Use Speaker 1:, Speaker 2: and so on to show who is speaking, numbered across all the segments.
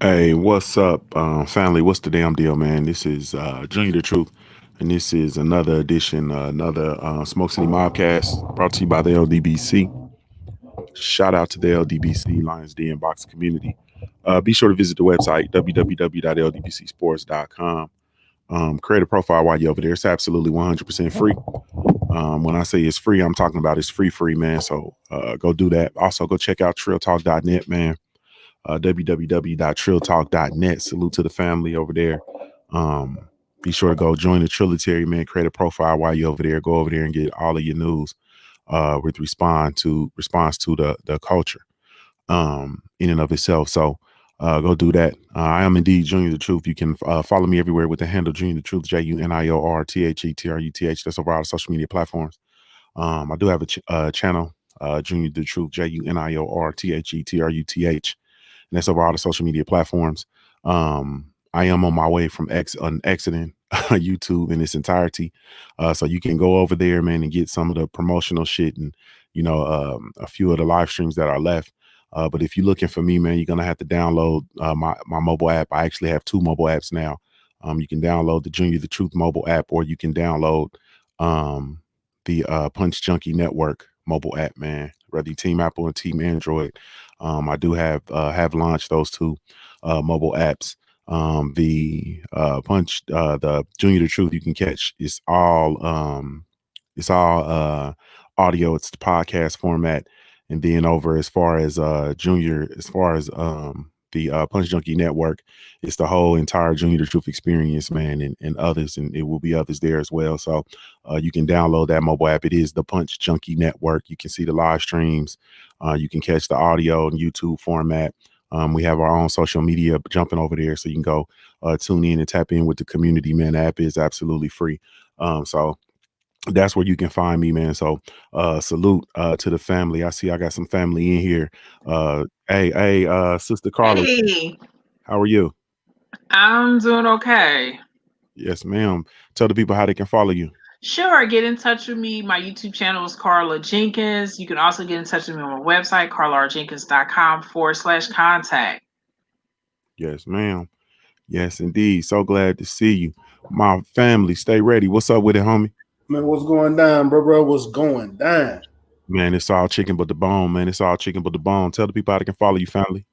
Speaker 1: Hey, what's up, family? What's the damn deal, man? This is Junior the Truth, and this is another edition, another Smoke City MobCast brought to you by the LDBC. Shout out to the LDBC Lions Den Box community. Be sure to visit the website www.ldbcsports.com. Create a profile while you're over there. It's absolutely 100% free. When I say it's free, I'm talking about it's free, man. So go do that. Also, go check out trilltalk.net, man. www.trilltalk.net. Salute to the family over there. Um, be sure to go join the Trilitary, man. Create a profile while you're over there. Go over there and get all of your news with response to the culture in and of itself. So go do that. I am indeed Junior the Truth. You can follow me everywhere with the handle Junior the Truth, JUNIORTHETRUTH. That's over all the social media platforms. I do have a channel, Junior the Truth, JUNIORTHETRUTH, and that's over all the social media platforms. I am on my way from exiting YouTube in its entirety, so you can go over there, man, and get some of the promotional shit and a few of the live streams that are left. But if you're looking for me, man, you're gonna have to download my mobile app. I actually have two mobile apps now. You can download the Junior the Truth mobile app, or you can download um, the Punch Junkie Network mobile app, man. Whether you Team Apple and Team Android, I do have launched those two mobile apps. The Junior the Truth you can catch. It's all audio. It's the podcast format. And then over as far as Junior, as far as the Punch Junkie Network, it's the whole entire Junior the Truth experience, man, and others, and it will be others there as well. So you can download that mobile app. It is the Punch Junkie Network. You can see the live streams. You can catch the audio and YouTube format. We have our own social media jumping over there, so you can go tune in and tap in with the community, man. The app is absolutely free. So that's where you can find me, man. So salute to the family. I see I got some family in here. Hey, Sister Carla,
Speaker 2: Hey,
Speaker 1: how are you?
Speaker 2: I'm doing okay.
Speaker 1: Yes, ma'am. Tell the people how they can follow you.
Speaker 2: Sure, get in touch with me. My YouTube channel is Carla Jenkins. You can also get in touch with me on my website, carlarjenkins.com/contact.
Speaker 1: Yes, ma'am. Yes, indeed. So glad to see you. My family, stay ready. What's up with it, homie?
Speaker 3: Man, what's going down, bro? What's going down?
Speaker 1: Man, it's all chicken but the bone, man. It's all chicken but the bone. Tell the people how they can follow you, family.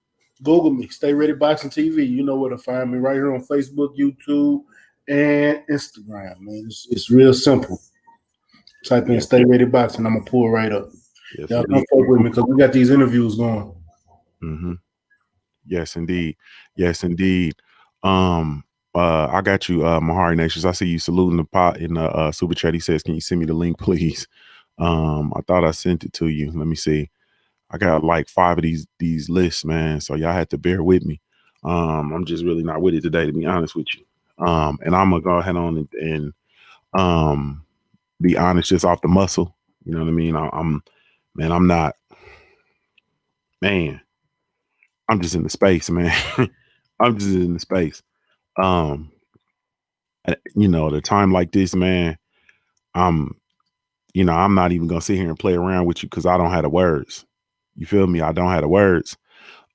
Speaker 3: Google me, Stay Ready Boxing TV. You know where to find me right here on Facebook, YouTube, and Instagram. Man, it's real simple. Type in
Speaker 1: Yes,
Speaker 3: Stay Ready Boxing. I'm gonna pull right up.
Speaker 1: yes,
Speaker 3: Y'all come
Speaker 1: indeed.
Speaker 3: fuck with me because we got these interviews going.
Speaker 1: Mm-hmm. Yes, indeed. Yes, indeed. I got you, Mahari Nations. I see you saluting the pot in the super chat. He says, "Can you send me the link, please?" I thought I sent it to you. Let me see. I got like five of these lists, man. So y'all had to bear with me. I'm just really not with it today, to be honest with you. And I'm gonna go ahead on and um be honest, just off the muscle. You know what I mean? Man, I'm not, man. I'm just in the space, man. I'm just in the space. Um, at a time like this, man, I'm, I'm not even gonna sit here and play around with you because I don't have the words. You feel me? I don't have the words.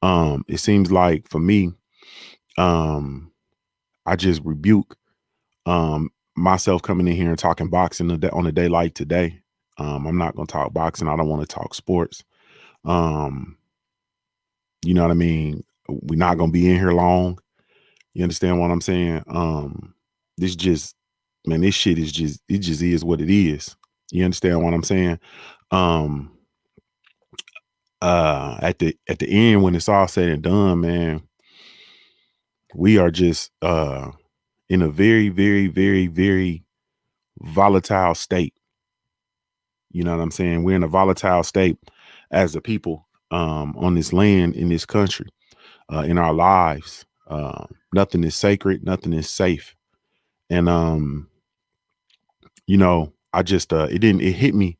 Speaker 1: It seems like for me, um, I just rebuke myself coming in here and talking boxing on a day like today. I'm not gonna talk boxing. I don't want to talk sports. Um, you know what I mean? We're not gonna be in here long. You understand what I'm saying? This just, man, this shit is just, it just is what it is. You understand what I'm saying? Um, at the end, when it's all said and done, man, we are just in a very, very, very, very volatile state. You know what I'm saying? We're in a volatile state as a people on this land, in this country, in our lives. Nothing is sacred, nothing is safe. And I just it hit me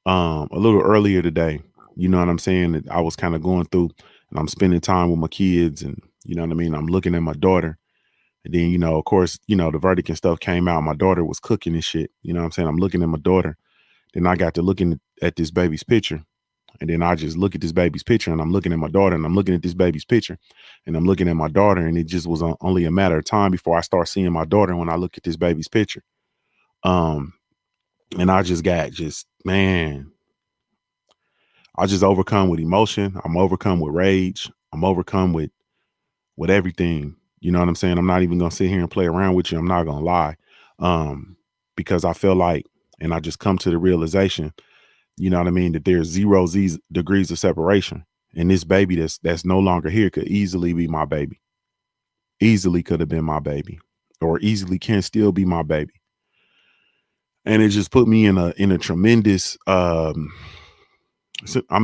Speaker 1: a little earlier today. You know what I'm saying? That I was kind of going through and I'm spending time with my kids, and you know what I mean? I'm looking at my daughter. And then, of course, the verdict and stuff came out. My daughter was cooking and shit. You know what I'm saying? I'm looking at my daughter. Then I got to looking at this baby's picture. And then I just look at this baby's picture, and I'm looking at my daughter, and I'm looking at this baby's picture, and I'm looking at my daughter, and it just was only a matter of time before I start seeing my daughter when I look at this baby's picture. And I just got man, I just overcome with emotion. I'm overcome with rage. I'm overcome with everything. You know what I'm saying? I'm not even gonna sit here and play around with you. I'm not gonna lie. Because I feel like, and I just come to the realization, you know what I mean, that there's degrees of separation. And this baby that's no longer here could easily be my baby. Easily could have been my baby. Or easily can still be my baby. And it just put me in a tremendous I'm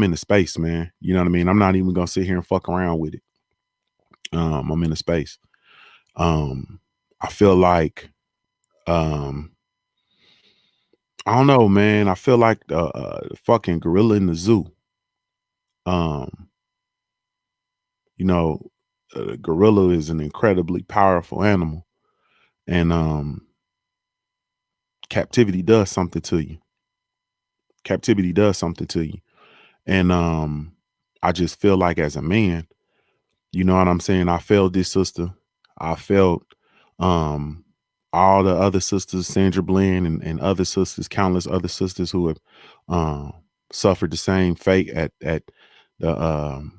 Speaker 1: in a space, man. You know what I mean? I'm not even gonna sit here and fuck around with it. I'm in a space. I feel like I don't know, man. I feel like the fucking gorilla in the zoo. You know, a gorilla is an incredibly powerful animal, and captivity does something to you. Captivity does something to you, and I just feel like as a man, you know what I'm saying. I felt this sister. I felt all the other sisters, Sandra Bland and other sisters, countless other sisters who have suffered the same fate at the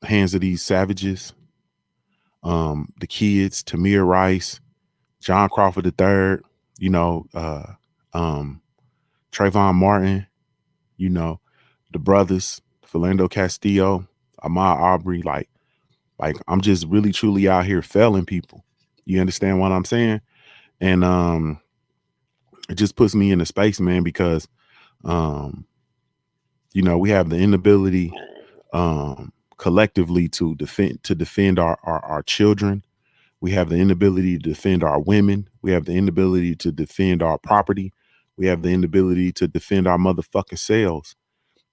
Speaker 1: hands of these savages. The kids, Tamir Rice, John Crawford III, you know, Trayvon Martin, you know, the brothers, Philando Castillo, Ahmaud Arbery, like I'm just really truly out here failing people. You understand what I'm saying? And it just puts me in a space, man, because you know, we have the inability collectively to defend our children. We have the inability to defend our women. We have the inability to defend our property. We have the inability to defend our motherfucking selves.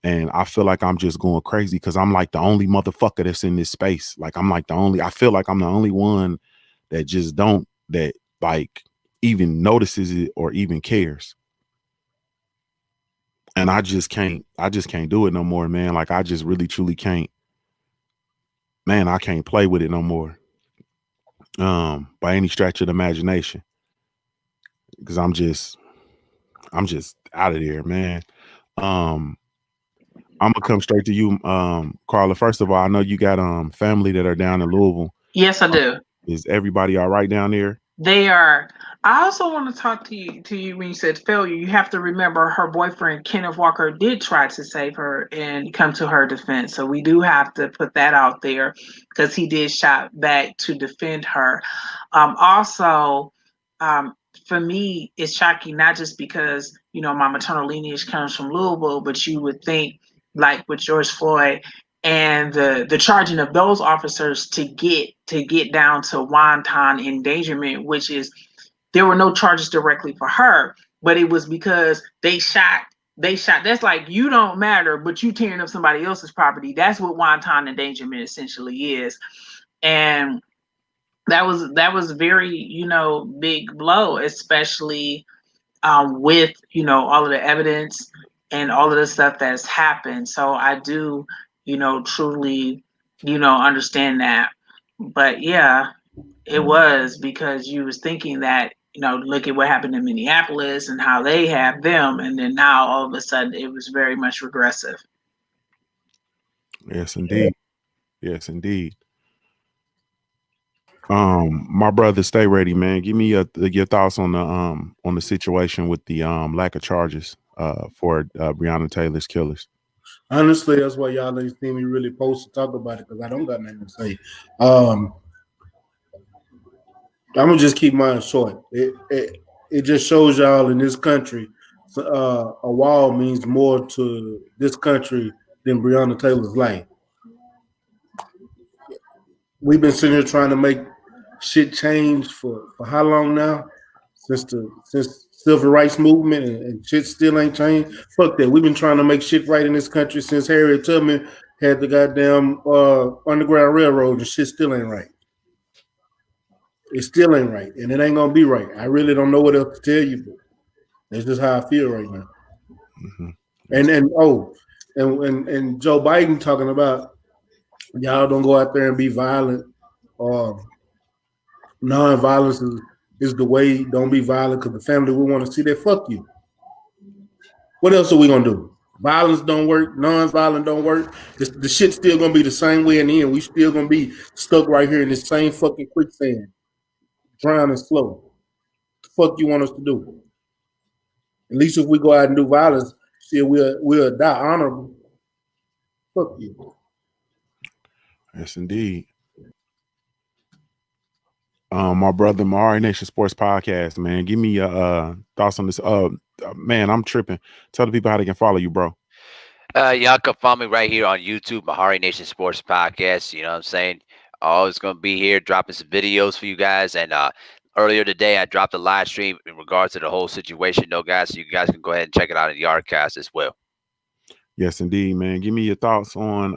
Speaker 1: And I feel like I'm just going crazy because I'm like the only motherfucker that's in this space. Like I feel like I'm the only one that just that like even notices it or even cares. And I just can't do it no more, man. Like I just really truly can't, man, I can't play with it no more. By any stretch of the imagination. Because I'm just out of there, man. I'm gonna come straight to you, Carla. First of all, I know you got family that are down in Louisville.
Speaker 2: Yes, I do.
Speaker 1: Is everybody all right down there?
Speaker 2: They are. I also want to talk to you when you said failure. You have to remember her boyfriend Kenneth Walker did try to save her and come to her defense. So we do have to put that out there because he did shot back to defend her. Also, for me, it's shocking not just because my maternal lineage comes from Louisville, but you would think like with George Floyd and the charging of those officers to get down to wanton endangerment, which is there were no charges directly for her, but it was because they shot. That's like you don't matter, but you tearing up somebody else's property. That's what wanton endangerment essentially is, and that was very big blow, especially with all of the evidence and all of the stuff that's happened. So I do truly understand that. But yeah, it was because you was thinking that look at what happened in Minneapolis and how they have them, and then now all of a sudden it was very much regressive.
Speaker 1: Yes, indeed. Yes, indeed. My brother, stay ready, man. Give me your thoughts on the situation with the lack of charges for Breonna Taylor's killers.
Speaker 3: Honestly, that's why y'all ain't seen me really post to talk about it because I don't got nothing to say. I'm gonna just keep mine short. It just shows y'all in this country, a wall means more to this country than Breonna Taylor's life. We've been sitting here trying to make shit change for how long now? Since civil rights movement and shit still ain't changed. Fuck that. We've been trying to make shit right in this country since Harriet Tubman had the goddamn Underground Railroad and shit still ain't right. It still ain't right, and it ain't gonna be right. I really don't know what else to tell you, but that's just how I feel right now.
Speaker 1: Mm-hmm.
Speaker 3: And And Joe Biden talking about y'all don't go out there and be violent. Or non-violence is the way. Don't be violent because the family we want to see that. Fuck you. What else are we gonna do? Violence don't work. Non-violent don't work. The shit's still gonna be the same way in the end. We still gonna be stuck right here in this same fucking quicksand, drowning slow. The fuck you want us to do? At least if we go out and do violence, shit, we'll die honorable. Fuck you.
Speaker 1: Yes, indeed. My brother, Mari Nation Sports Podcast, man. Give me your thoughts on this. Man, I'm tripping. Tell the people how they can follow you, bro.
Speaker 4: Y'all can follow me right here on YouTube, Mahari Nation Sports Podcast. You know what I'm saying? Always going to be here dropping some videos for you guys. And earlier today, I dropped a live stream in regards to the whole situation, though, guys. So you guys can go ahead and check it out in the Yardcast as well.
Speaker 1: Yes, indeed, man. Give me your thoughts on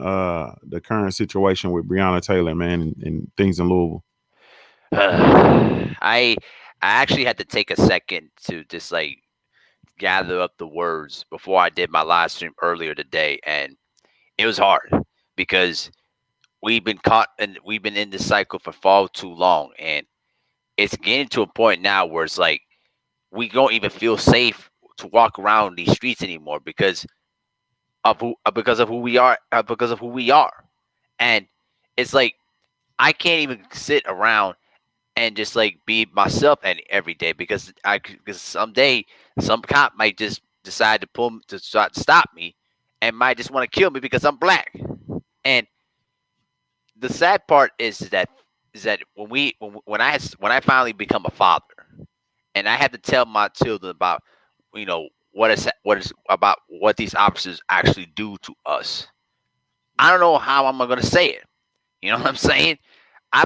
Speaker 1: the current situation with Breonna Taylor, man, and things in Louisville.
Speaker 4: I actually had to take a second to just like gather up the words before I did my live stream earlier today, and it was hard because we've been caught and we've been in this cycle for far too long, and it's getting to a point now where it's like we don't even feel safe to walk around these streets anymore because of who we are, and it's like I can't even sit around and just like be myself every day because someday some cop might just decide to stop me and might just want to kill me because I'm black. And the sad part is that when I finally become a father and I have to tell my children about what is about what these officers actually do to us. I don't know how I'm gonna say it. You know what I'm saying? I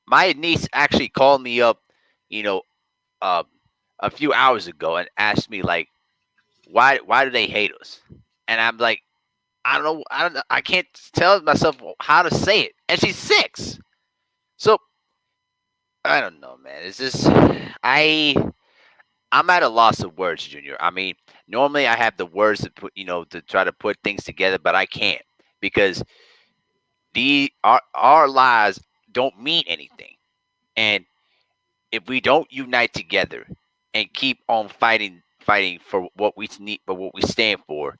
Speaker 4: my niece actually called me up, you know, uh, a few hours ago and asked me like, why do they hate us? And I'm like, I don't know, I can't tell myself how to say it. And she's 6, so I don't know, man. It's just I'm at a loss of words, Junior. I mean, normally I have the words to put, to try to put things together, but I can't because our lives don't mean anything. And if we don't unite together and keep on fighting for what we need, for what we stand for,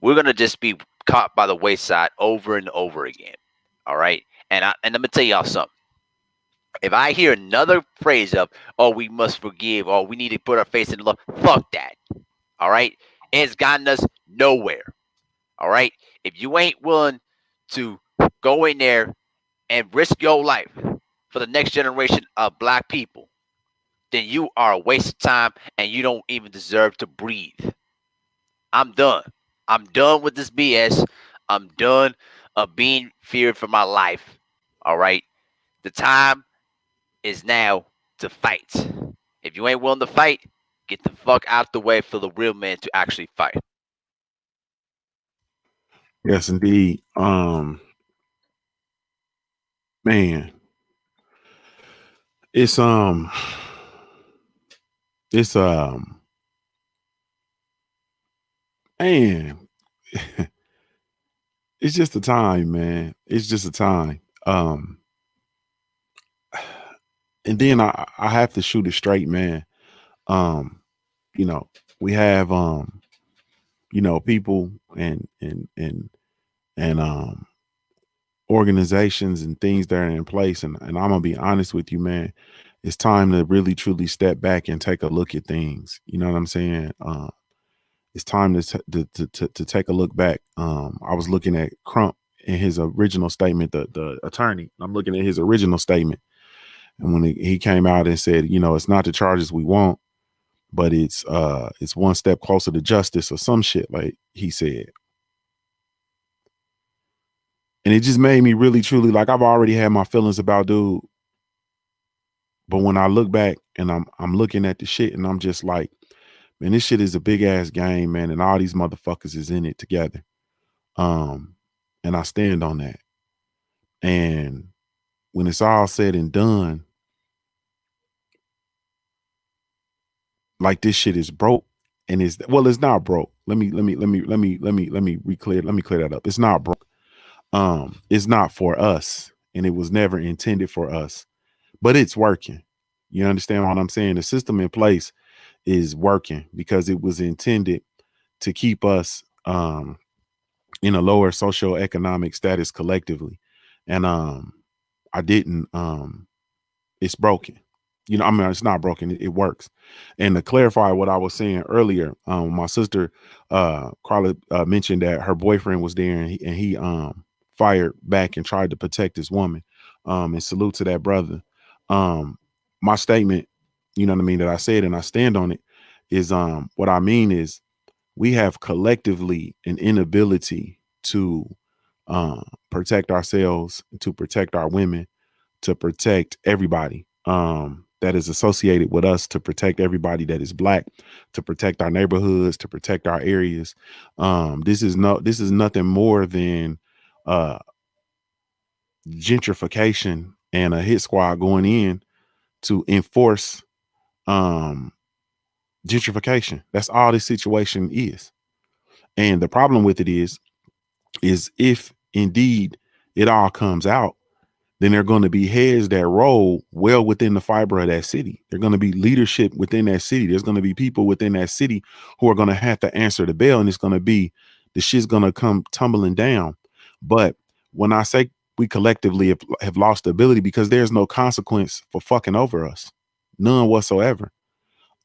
Speaker 4: we're gonna just be caught by the wayside over and over again. All right, and let me tell y'all something. If I hear another phrase of "oh, we must forgive," or "we need to put our faith in love," fuck that. All right, it's gotten us nowhere. All right, if you ain't willing to go in there and risk your life for the next generation of black people, then you are a waste of time and you don't even deserve to breathe. I'm done. I'm done with this BS. I'm done of being feared for my life. All right. The time is now to fight. If you ain't willing to fight, get the fuck out the way for the real men to actually fight.
Speaker 1: Yes, indeed. Man, it's it's man, it's just a time, man. It's just a time. And then I have to shoot it straight, man. Um, you know, we have people and organizations and things that are in place. And I'm gonna be honest with you, man. It's time to really truly step back and take a look at things. You know what I'm saying? It's time to take a look back. I was looking at Crump in his original statement, the attorney. I'm looking at his original statement, and when he came out and said, it's not the charges we want, but it's one step closer to justice or some shit like he said. And it just made me really truly, like, I've already had my feelings about dude, but when I look back and I'm looking at the shit and I'm just like, man, this shit is a big ass game, man, and all these motherfuckers is in it together. And I stand on that. And when it's all said and done, like, this shit is broke and it's not broke. Let me clear that up. It's not broke. It's not for us, and it was never intended for us, but it's working. You understand what I'm saying? The system in place is working because it was intended to keep us in a lower socioeconomic status collectively. And I didn't it's broken. I mean, it's not broken. It works. And to clarify what I was saying earlier, my sister, Carla, mentioned that her boyfriend was there, and he fired back and tried to protect his woman. And salute to that brother. My statement, you know what I mean, that I said, and I stand on it, is what I mean is we have collectively an inability to protect ourselves, to protect our women, to protect everybody that is associated with us, to protect everybody that is black, to protect our neighborhoods, to protect our areas. This is nothing more than uh, gentrification and a hit squad going in to enforce um, gentrification. That's all this situation is. And the problem with it is if indeed it all comes out, then there are going to be heads that roll well within the fiber of that city. There's going to be leadership within that city. There's going to be people within that city who are going to have to answer the bell, and it's going to be the shit's going to come tumbling down. But when I say we collectively have lost the ability, because there's no consequence for fucking over us, none whatsoever.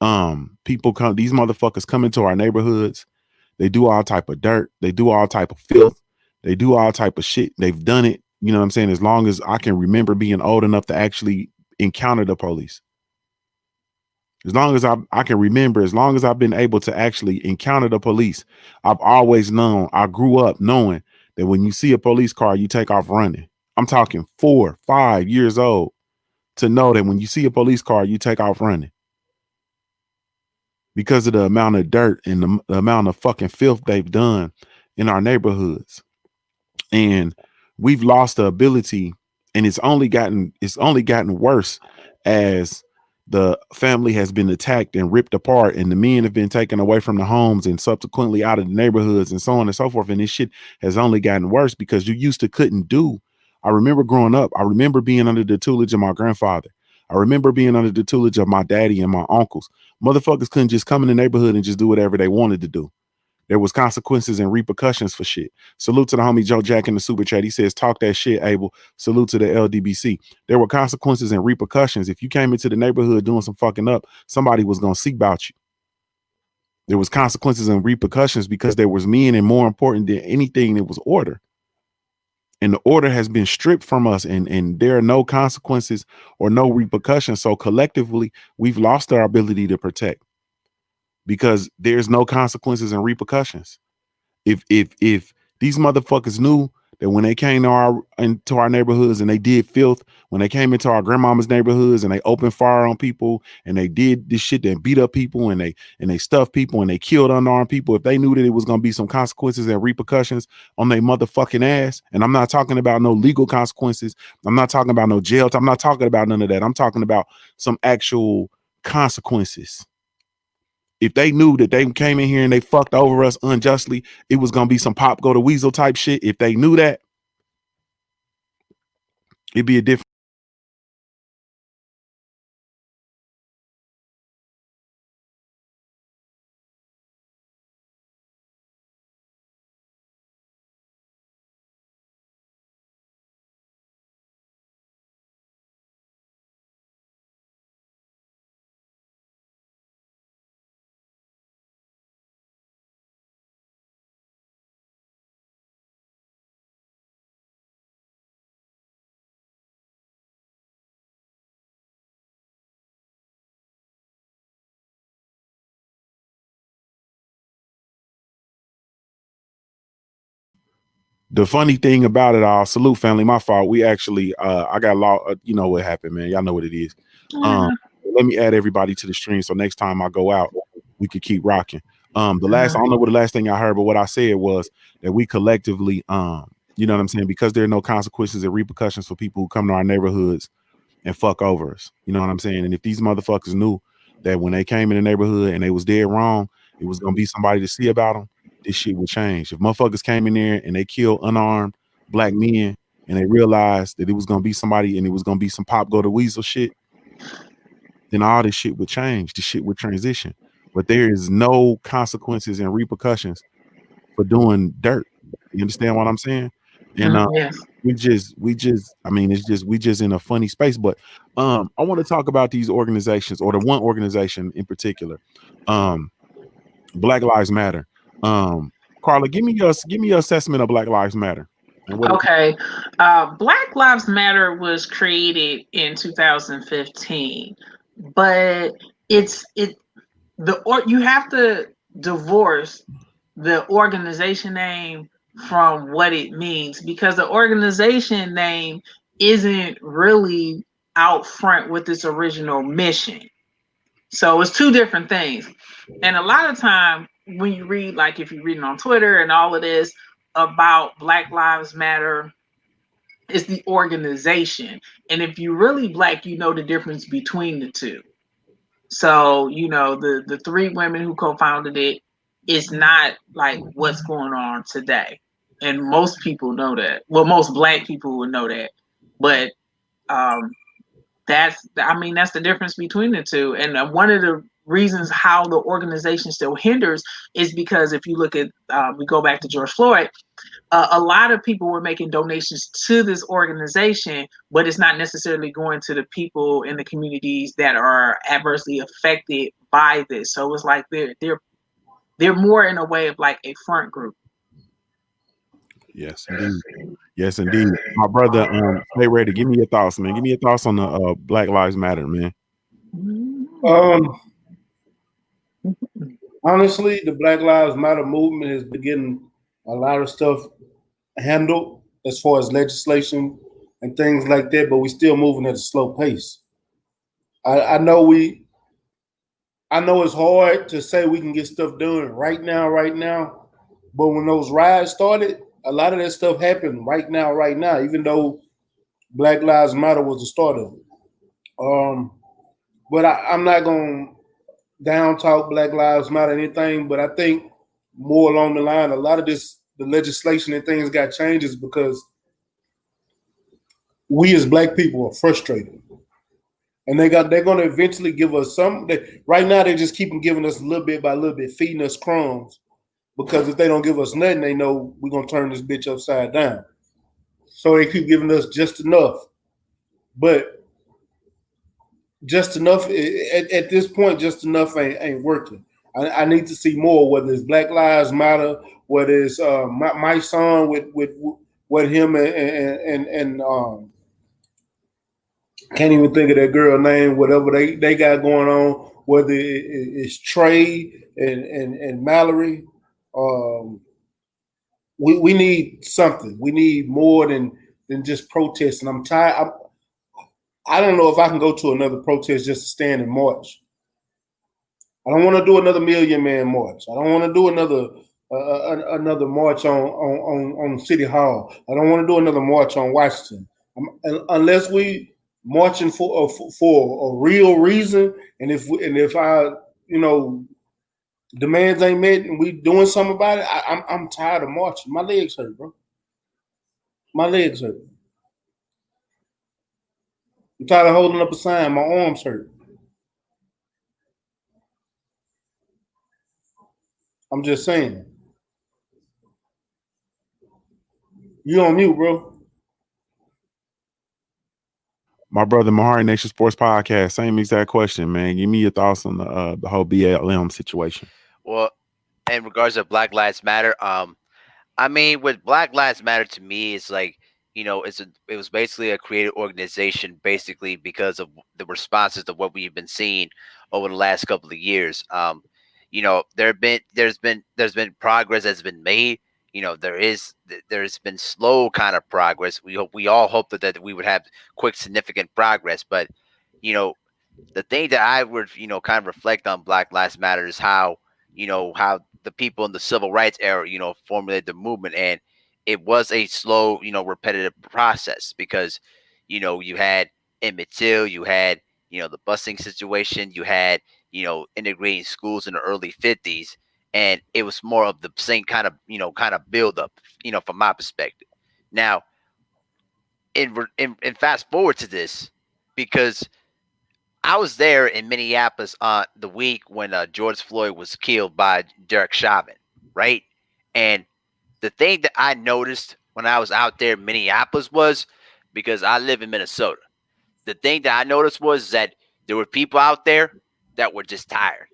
Speaker 1: These motherfuckers come into our neighborhoods. They do all type of dirt. They do all type of filth. They do all type of shit. They've done it. You know what I'm saying? As long as I can remember being old enough to actually encounter the police. As long as I can remember, as long as I've been able to actually encounter the police, I've always known, I grew up knowing that when you see a police car, you take off running. I'm talking 4, 5 years old to know that when you see a police car, you take off running. Because of the amount of dirt and the amount of fucking filth they've done in our neighborhoods. And we've lost the ability, and it's only gotten worse as the family has been attacked and ripped apart, and the men have been taken away from the homes and subsequently out of the neighborhoods and so on and so forth. And this shit has only gotten worse because you used to couldn't do. I remember growing up, I remember being under the tutelage of my grandfather. I remember being under the tutelage of my daddy and my uncles. Motherfuckers couldn't just come in the neighborhood and just do whatever they wanted to do. There was consequences and repercussions for shit. Salute to the homie Joe Jack in the super chat. He says, talk that shit, Abel. Salute to the LDBC. There were consequences and repercussions. If you came into the neighborhood doing some fucking up, somebody was going to seek about you. There was consequences and repercussions because there was men, and more important than anything, there was order. And the order has been stripped from us, and there are no consequences or no repercussions. So collectively, we've lost our ability to protect because there's no consequences and repercussions. If these motherfuckers knew that when they came into our neighborhoods and they did filth, when they came into our grandmama's neighborhoods and they opened fire on people and they did this shit that beat up people and they stuffed people and they killed unarmed people, if they knew that it was going to be some consequences and repercussions on their motherfucking ass, and I'm not talking about no legal consequences, I'm not talking about no jail, I'm not talking about none of that, I'm talking about some actual consequences. If they knew that they came in here and they fucked over us unjustly, it was gonna be some Pop Go to Weasel type shit. If they knew that, it'd be a different. The funny thing about it all, salute family, my fault. We actually, I got lost. You know what happened, man. Y'all know what it is. Let me add everybody to the stream so next time I go out, we could keep rocking. I don't know what the last thing I heard, but what I said was that we collectively, you know what I'm saying, because there are no consequences and repercussions for people who come to our neighborhoods and fuck over us. You know what I'm saying? And if these motherfuckers knew that when they came in the neighborhood and they was dead wrong, it was gonna be somebody to see about them, this shit would change. If motherfuckers came in there and they killed unarmed black men and they realized that it was gonna be somebody and it was gonna be some pop go to weasel shit, then all this shit would change. The shit would transition. But there is no consequences and repercussions for doing dirt. You understand what I'm saying? And
Speaker 2: Yes.
Speaker 1: we just I mean it's just we just in a funny space. But I want to talk about these organizations or the one organization in particular. Um Black Lives Matter. Carla, give me your assessment of Black Lives Matter and what it
Speaker 2: Okay. Black Lives Matter was created in 2015, but you have to divorce the organization name from what it means, because the organization name isn't really out front with its original mission. So it's two different things. And a lot of time when you read, like if you're reading on Twitter and all of this about Black Lives Matter, it's the organization. And if you're really black, you know the difference between the two. So, the three women who co-founded it is not like what's going on today. And most people know that. Well, most black people would know that. But um that's the difference between the two. And one of the reasons how the organization still hinders is because if you look at we go back to George Floyd, a lot of people were making donations to this organization, but it's not necessarily going to the people in the communities that are adversely affected by this. So it's like they're more in a way of like a front group.
Speaker 1: Yes, indeed. Yes, indeed. My brother, stay ready. Give me your thoughts, man. Give me your thoughts on the Black Lives Matter, man.
Speaker 3: Um, Honestly, the Black Lives Matter movement is getting a lot of stuff handled as far as legislation and things like that, but we still moving at a slow pace. I know I know it's hard to say we can get stuff done right now, but when those riots started, a lot of that stuff happened right now, even though Black Lives Matter was the start of it. But I'm not gonna down talk Black Lives Matter or anything, but I think more along the line, a lot of the legislation and things got changes because we as black people are frustrated. And they're gonna eventually give us some right now they just keep giving us a little bit by little bit, feeding us crumbs. Because if they don't give us nothing, they know we're gonna turn this bitch upside down. So they keep giving us just enough. But just enough at this point, just enough ain't working. I need to see more, whether it's Black Lives Matter, whether it's my son with him and can't even think of that girl name, whatever they got going on, whether it's Trey and Mallory. Um, we need something. We need more than just protesting. I'm tired. I don't know if I can go to another protest just to stand and march. I don't want to do another Million Man March. I don't want to do another march on City Hall. I don't want to do another march on Washington. Unless we marching for a real reason, and if our demands ain't met and we doing something about it, I'm tired of marching. My legs hurt, bro. My legs hurt. I'm tired of holding up a sign. My arms hurt. I'm just saying. You on mute, bro.
Speaker 1: My brother, Mahari Nation Sports Podcast. Same exact question, man. Give me your thoughts on the whole BLM situation.
Speaker 4: Well, in regards to Black Lives Matter, I mean, with Black Lives Matter to me, it's like, it was basically a created organization, basically because of the responses to what we've been seeing over the last couple of years. There's been progress that's been made. There's been slow kind of progress. We all hope that we would have quick, significant progress, but you know, the thing that I would, kind of reflect on Black Lives Matter is how the people in the civil rights era, formulated the movement. And it was a slow, repetitive process because, you had Emmett Till, you had, the busing situation, you had, integrating schools in the early 50s. and it was more of the same kind of build up, from my perspective. Now, in fast forward to this, because I was there in Minneapolis the week when George Floyd was killed by Derek Chauvin, right? And the thing that I noticed when I was out there in Minneapolis was, because I live in Minnesota, the thing that I noticed was that there were people out there that were just tired.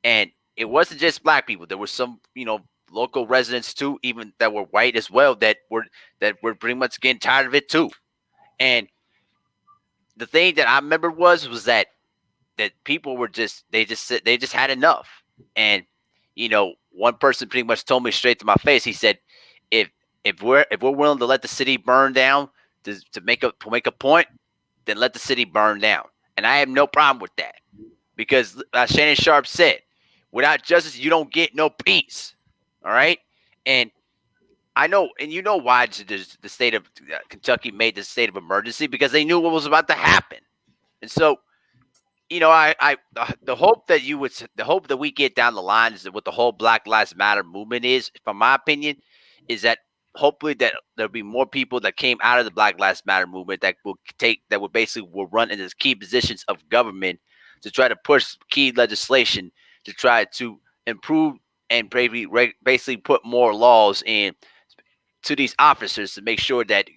Speaker 4: And it wasn't just black people. There were some, local residents too, even that were white as well, that were pretty much getting tired of it too. And the thing that I remember was that people were they just had enough. And one person pretty much told me straight to my face. He said, if if we're willing to let the city burn down to make a point, then let the city burn down. And I have no problem with that, because Shannon Sharp said, without justice, you don't get no peace. All right, and I know, and you know why the state of Kentucky made the state of emergency, because they knew what was about to happen. And so, the hope that the hope that we get down the line is that what the whole Black Lives Matter movement is, from my opinion, is that hopefully that there'll be more people that came out of the Black Lives Matter movement that will basically will run into key positions of government to try to push key legislation to try to improve and basically put more laws in to these officers to make sure that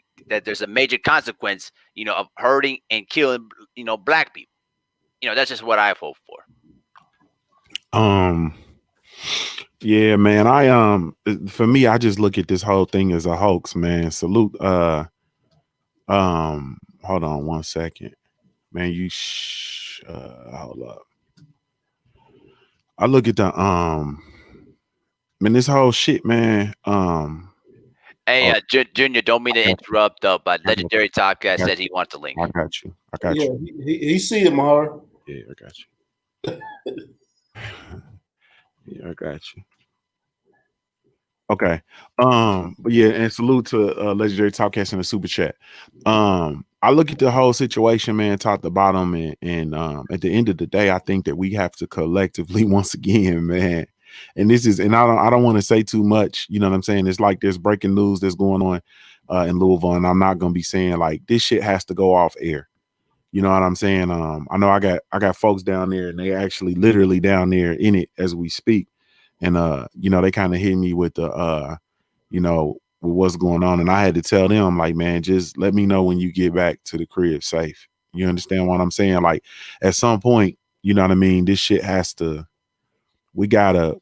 Speaker 4: there's a major consequence, of hurting and killing, black people. That's just what I hope for.
Speaker 1: Um, yeah, man. For me, I just look at this whole thing as a hoax, man. Salute. Hold on one second, man. Hold up. I look at man, this whole shit, man.
Speaker 4: Hey, Junior, don't mean to interrupt, but
Speaker 1: got
Speaker 4: Legendary Podcast
Speaker 1: got
Speaker 4: said he wants the link.
Speaker 1: I got you.
Speaker 3: Yeah, he see it, Mar.
Speaker 1: Yeah, I got you. Yeah, I got you. Okay. But yeah, and salute to Legendary Talkcast in the super chat. I look at the whole situation, man, top to bottom, and at the end of the day, I think that we have to collectively, once again, man. And I don't want to say too much, you know what I'm saying? It's like there's breaking news that's going on in Louisville, and I'm not gonna be saying like this shit has to go off air. You know what I'm saying? I know I got folks down there, and they actually literally down there in it as we speak. And they kind of hit me with the with what's going on. And I had to tell them, like, man, just let me know when you get back to the crib safe. You understand what I'm saying? Like, at some point, you know what I mean? This shit has to, we gotta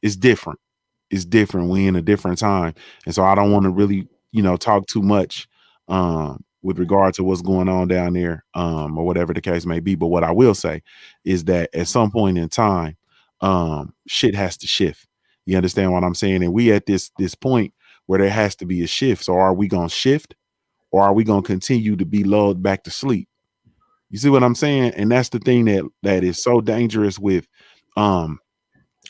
Speaker 1: it's different. It's different. We in a different time. And so I don't want to really, talk too much with regard to what's going on down there, or whatever the case may be. But what I will say is that at some point in time, shit has to shift. You understand what I'm saying? And we at this point where there has to be a shift. So are we gonna shift, or are we gonna continue to be lulled back to sleep? You see what I'm saying? And that's the thing that is so dangerous with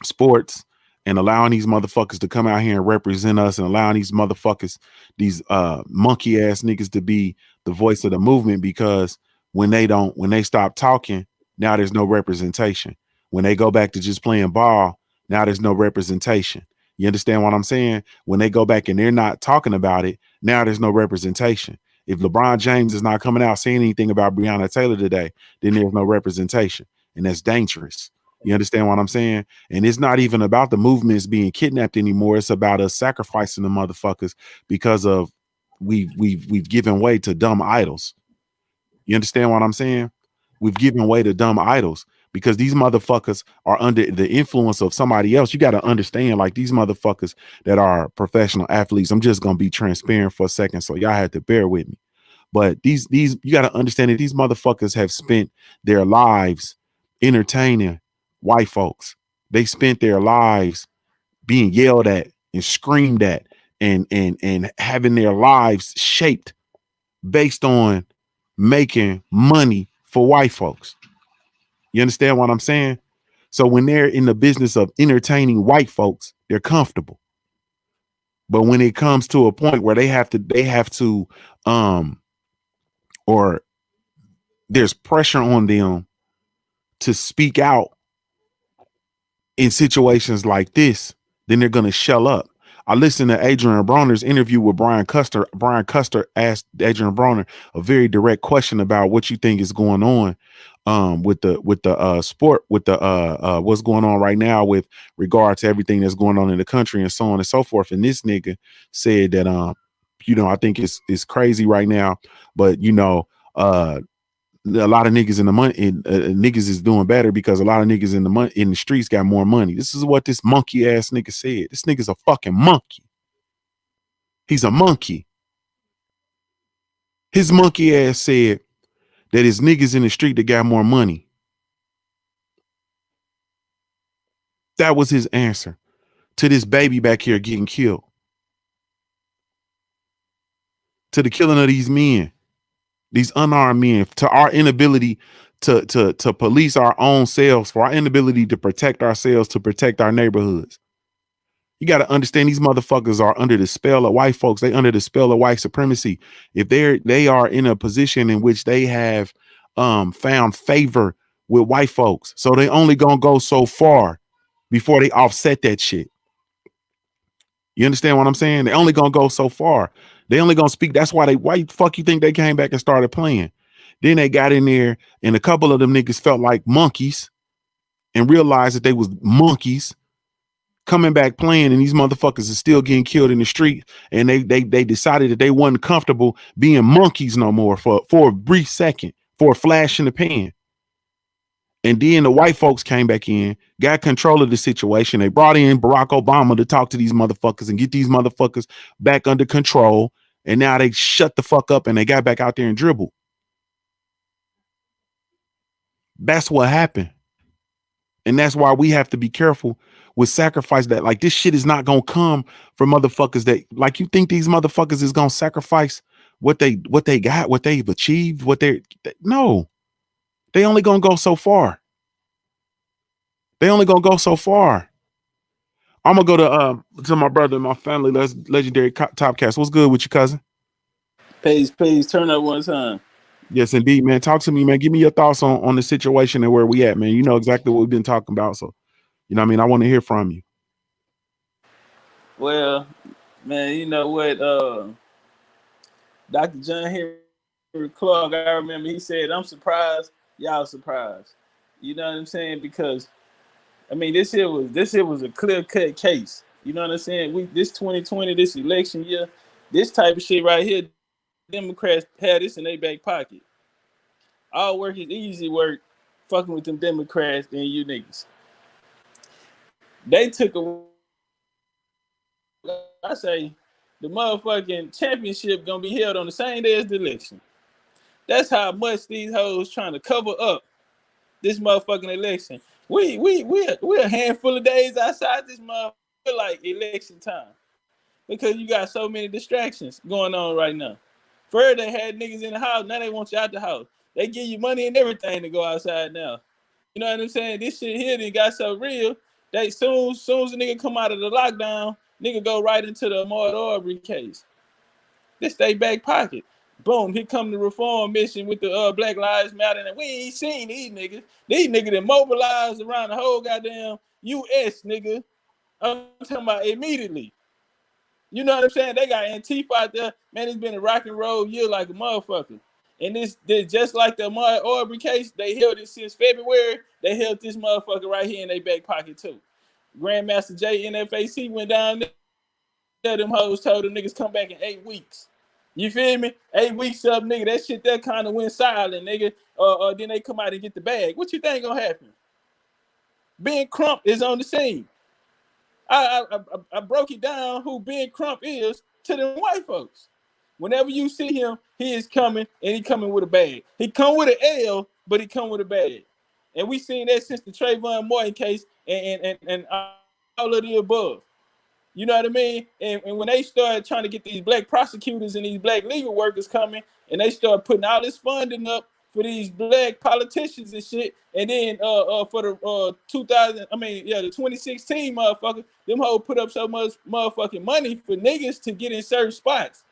Speaker 1: sports, and allowing these motherfuckers to come out here and represent us, and allowing these motherfuckers, these monkey ass niggas, to be the voice of the movement. Because when they stop talking, now there's no representation. When they go back to just playing ball, now there's no representation. You understand what I'm saying? When they go back and they're not talking about it, now there's no representation. If LeBron James is not coming out saying anything about Breonna Taylor today, then there's no representation. And that's dangerous. You understand what I'm saying? And it's not even about the movements being kidnapped anymore. It's about us sacrificing the motherfuckers because of we've given way to dumb idols. You understand what I'm saying? We've given way to dumb idols because these motherfuckers are under the influence of somebody else. You got to understand, like, these motherfuckers that are professional athletes. I'm just gonna be transparent for a second, so y'all have to bear with me. But these you got to understand that these motherfuckers have spent their lives entertaining white folks. They spent their lives being yelled at and screamed at, and having their lives shaped based on making money for white folks. You understand what I'm saying? So when they're in the business of entertaining white folks, they're comfortable. But when it comes to a point where they have to or there's pressure on them to speak out in situations like this, then they're gonna shell up. I listened to Adrian Broner's interview with Brian Custer. Brian Custer asked Adrian Broner a very direct question about what you think is going on with the sport, with the what's going on right now with regard to everything that's going on in the country and so on and so forth. And this nigga said that I think it's crazy right now, but a lot of niggas in the money niggas is doing better because a lot of niggas in the streets got more money. This is what this monkey ass nigga said. This nigga's a fucking monkey. He's a monkey. His monkey ass said that it's niggas in the street that got more money. That was his answer to this baby back here getting killed, to the killing of these men, these unarmed men, to our inability to police our own selves, for our inability to protect ourselves, to protect our neighborhoods. You got to understand these motherfuckers are under the spell of white folks. They under the spell of white supremacy. If they are in a position in which they have found favor with white folks, so they only gonna go so far before they offset that shit. You understand what I'm saying? They only gonna go so far. They only gonna speak. That's why why the fuck you think they came back and started playing? Then they got in there and a couple of them niggas felt like monkeys and realized that they was monkeys coming back playing, and these motherfuckers is still getting killed in the street. And they decided that they wasn't comfortable being monkeys no more for a brief second, for a flash in the pan. And then the white folks came back in, got control of the situation. They brought in Barack Obama to talk to these motherfuckers and get these motherfuckers back under control. And now they shut the fuck up and they got back out there and dribbled. That's what happened. And that's why we have to be careful with sacrifice. That like this shit is not gonna come from motherfuckers that like you think these motherfuckers is gonna sacrifice what they got, what they've achieved, no. They only gonna go so far. They only gonna go so far. I'm gonna go to my brother and my family, legendary Topcast. What's good with you, cousin?
Speaker 5: Peace. Turn up one time.
Speaker 1: Yes, indeed, man. Talk to me, man. Give me your thoughts on the situation and where we at, man. You know exactly what we've been talking about. So, you know what I mean? I want to hear from you.
Speaker 5: Well, man, you know what? Dr. John Henry Clark, I remember he said, I'm surprised, y'all surprised. You know what I'm saying? Because I mean, this here was a clear-cut case. You know what I'm saying? This 2020, this election year, this type of shit right here, Democrats had this in their back pocket. All work is easy work, fucking with them Democrats and you niggas. They took away, I say, the motherfucking championship gonna be held on the same day as the election. That's how much these hoes trying to cover up this motherfucking election. We're a handful of days outside this motherfucker like election time because you got so many distractions going on right now. First they had niggas in the house, now they want you out the house. They give you money and everything to go outside now. You know what I'm saying? This shit here done got so real. They soon as the nigga come out of the lockdown, nigga go right into the Ahmaud Arbery case. This they back pocket. Boom, here come the reform mission with the Black Lives Matter, and we ain't seen these niggas. These niggas that mobilized around the whole goddamn U.S., nigga. I'm talking about immediately. You know what I'm saying? They got Antifa out there. Man, it's been a rock and roll year like a motherfucker. And this just like the Ahmaud Arbery case, they held it since February. They held this motherfucker right here in their back pocket too. Grandmaster J NFAC went down there. Them hoes told them niggas come back in 8 weeks. You feel me? 8 weeks up, nigga. That shit that kind of went silent, nigga. Then they come out and get the bag. What you think gonna happen? Ben Crump is on the scene. I broke it down who Ben Crump is to them white folks. Whenever you see him, he is coming and he coming with a bag. He come with an L, but he come with a bag. And we seen that since the Trayvon Martin case and all of the above. You know what I mean? And when they started trying to get these black prosecutors and these black legal workers coming, and they started putting all this funding up for these black politicians and shit, and then for the the 2016 motherfucker, them hoes put up so much motherfucking money for niggas to get in certain spots.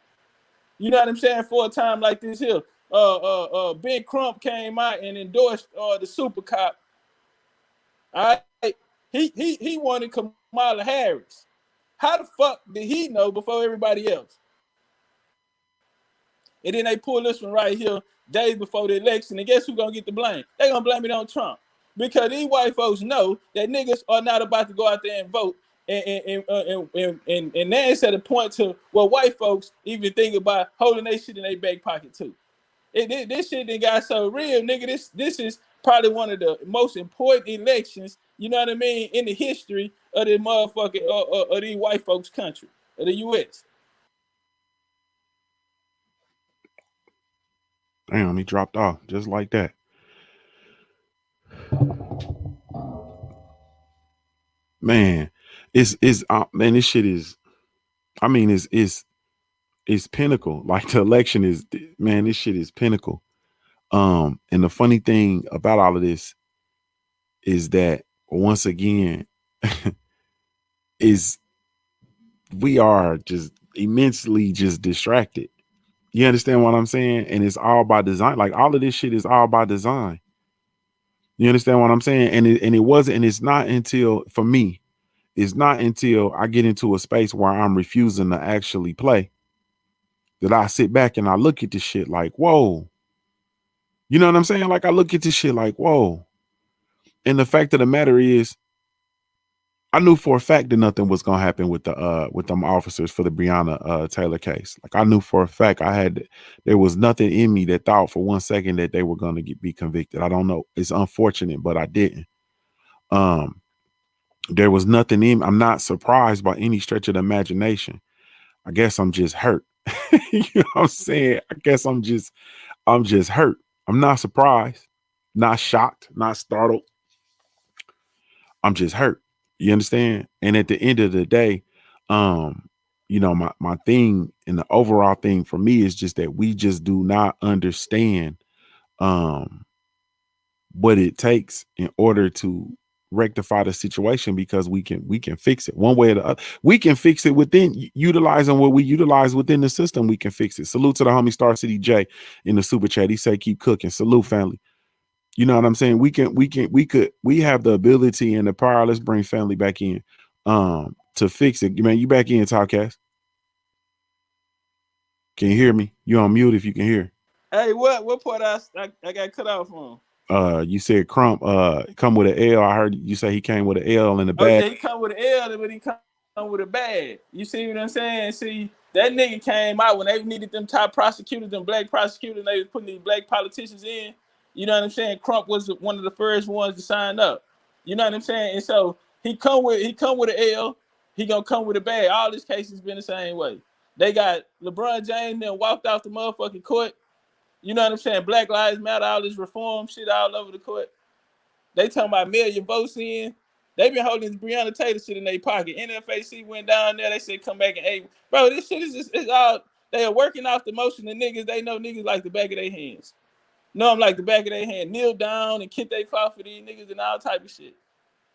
Speaker 5: You know what I'm saying? For a time like this here, Ben Crump came out and endorsed the super cop. All right. He wanted Kamala Harris. How the fuck did he know before everybody else? And then they pull this one right here days before the election, and guess who gonna get the blame? They gonna blame it on Trump because these white folks know that niggas are not about to go out there and vote. And now it's at a point to where white folks even think about holding their shit in their back pocket too. This shit done got so real, nigga. This is probably one of the most important elections, you know what I mean, in the history of the motherfucking of these white folks' country, of the U.S.
Speaker 1: Damn, he dropped off just like that. Man, it's man, this shit is. I mean, it's pinnacle. Like the election is, man, this shit is pinnacle. And the funny thing about all of this is that once again, is we are just immensely just distracted. You understand what I'm saying? And it's all by design. Like all of this shit is all by design. You understand what I'm saying? And it wasn't, and it's not until for me, it's not until I get into a space where I'm refusing to actually play that I sit back and I look at this shit like, whoa. You know what I'm saying? Like I look at this shit like, whoa. And the fact of the matter is, I knew for a fact that nothing was gonna happen with them officers for the Breonna Taylor case. Like I knew for a fact there was nothing in me that thought for 1 second that they were gonna be convicted. I don't know. It's unfortunate, but I didn't. Um, there was nothing in. I'm not surprised by any stretch of the imagination. I guess I'm just hurt. You know what I'm saying? I guess I'm just hurt. I'm not surprised, not shocked, not startled. I'm just hurt. You understand? And at the end of the day, um, my thing and the overall thing for me is just that we just do not understand um what it takes in order to rectify the situation because we can fix it one way or the other. We can fix it within utilizing what we utilize within the system. We can fix it. Salute to the homie Star City J in the super chat. He said keep cooking. Salute family. You know what I'm saying? We have the ability and the power. Let's bring family back in to fix it. Man, you back in, Talkcast. Can you hear me? You on mute if you can hear.
Speaker 5: Hey, what part I got cut off on?
Speaker 1: You said Crump come with an L. I heard you say he came with an L in the
Speaker 5: Oh
Speaker 1: bag.
Speaker 5: yeah, he come with an L, but he come with a bag. You see what I'm saying? See, that nigga came out when they needed them top prosecutors, them black prosecutors, and they was putting these black politicians in. You know what I'm saying? Crump was one of the first ones to sign up. You know what I'm saying? And so he come with an L. He gonna come with a bag. All these cases been the same way. They got LeBron James then walked off the motherfucking court. You know what I'm saying? Black Lives Matter, all this reform shit all over the court. They talking about million votes in. They been holding this Breonna Taylor shit in their pocket. NFAC went down there. They said come back and hey, bro, this shit is just it's all they are working off the motion of niggas. They know niggas like the back of their hands. Know them like the back of their hand. Kneel down and kick their claw for these niggas and all type of shit.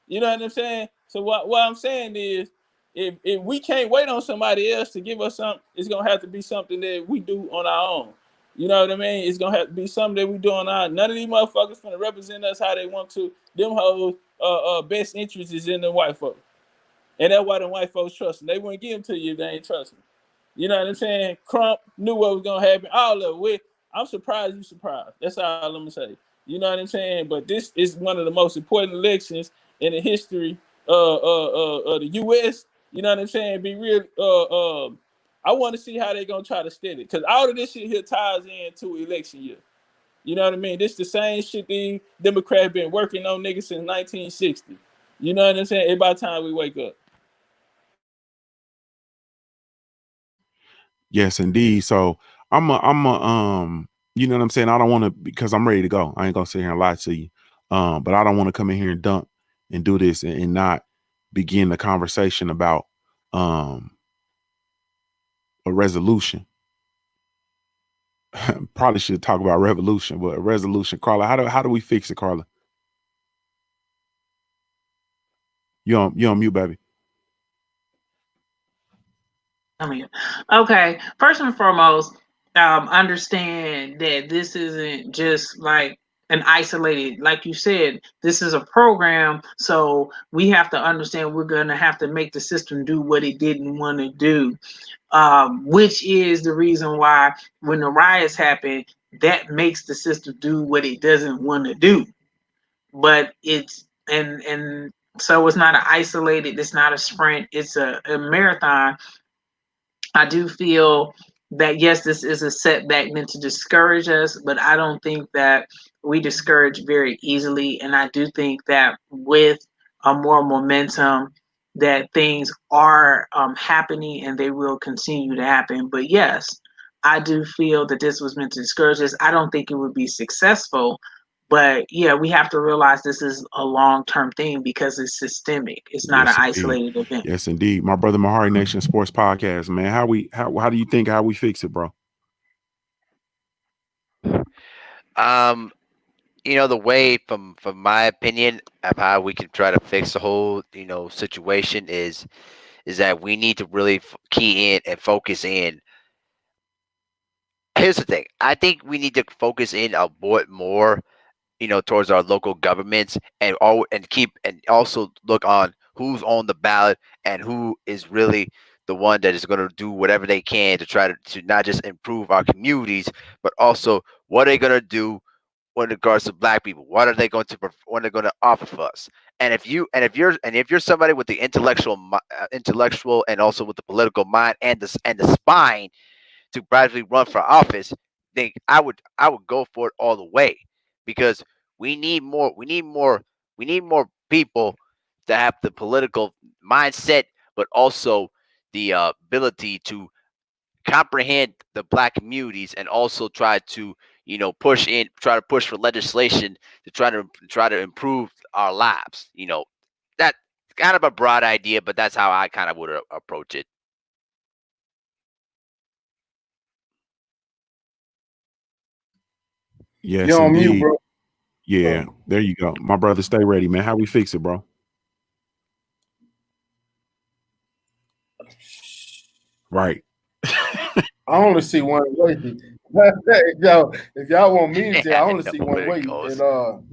Speaker 5: You know what I'm saying? So what I'm saying is, if we can't wait on somebody else to give us something, it's gonna have to be something that we do on our own. You know what I mean? It's gonna have to be something that we do on our own. None of these motherfuckers gonna represent us how they want to. Them hoes, best interest is in the white folks, and that's why the white folks trust them. They wouldn't give them to you if they ain't trust them. You know what I'm saying? Crump knew what was gonna happen. All of it. I'm surprised you surprised. That's all I'm gonna say. You know what I'm saying? But this is one of the most important elections in the history of the U.S. You know what I'm saying? Be real. I want to see how they gonna try to steady it because all of this shit here ties into election year. You know what I mean? This the same shit the Democrats been working on niggas since 1960. You know what I'm saying? It's about time we wake up.
Speaker 1: Yes, indeed. So you know what I'm saying? I don't want to because I'm ready to go. I ain't gonna sit here and lie to you. But I don't want to come in here and dump and do this and not begin the conversation about um a resolution. Probably should talk about revolution, but a resolution. Carla, how do we fix it, Carla? You on mute, baby.
Speaker 2: I mean, okay. First and foremost, understand that this isn't just like an isolated, like you said, this is a program, so we have to understand we're going to have to make the system do what it didn't want to do, which is the reason why when the riots happen, that makes the system do what it doesn't want to do. But it's and so it's not an isolated, it's not a sprint, it's a marathon. I do feel that yes, this is a setback meant to discourage us, but I don't think that we discourage very easily. And I do think that with a more momentum, that things are happening and they will continue to happen. But yes, I do feel that this was meant to discourage us. I don't think it would be successful. But yeah, we have to realize this is a long term thing because it's systemic. It's not an
Speaker 1: Yes, indeed.
Speaker 2: isolated event.
Speaker 1: Yes, indeed. My brother Mahari Nation Sports Podcast, man. How do you think how we fix it, bro?
Speaker 4: The way from my opinion of how we can try to fix the whole situation is that we need to really key in and focus in. Here's the thing. I think we need to focus in a bit more, towards our local governments and keep and also look on who's on the ballot and who is really the one that is going to do whatever they can to try to not just improve our communities, but also what are they going to do when it regards to black people. What are they going to what are they going to offer for us? And if you're somebody with the intellectual and also with the political mind and the spine to practically run for office, then I would go for it all the way, because we need more. We need more people to have the political mindset, but also the ability to comprehend the black communities and also try to push for legislation to try to improve our lives. That's kind of a broad idea, but that's how I kind of would approach it.
Speaker 1: Yes,
Speaker 3: You're on mute,
Speaker 1: indeed.
Speaker 3: bro.
Speaker 1: Yeah, there you go. My brother, stay ready, man. How we fix it, bro? Right.
Speaker 3: I only see one way. If y'all want me to tell, I
Speaker 4: I
Speaker 3: only
Speaker 4: know
Speaker 3: see one
Speaker 4: where it
Speaker 3: way,
Speaker 4: goes.
Speaker 3: and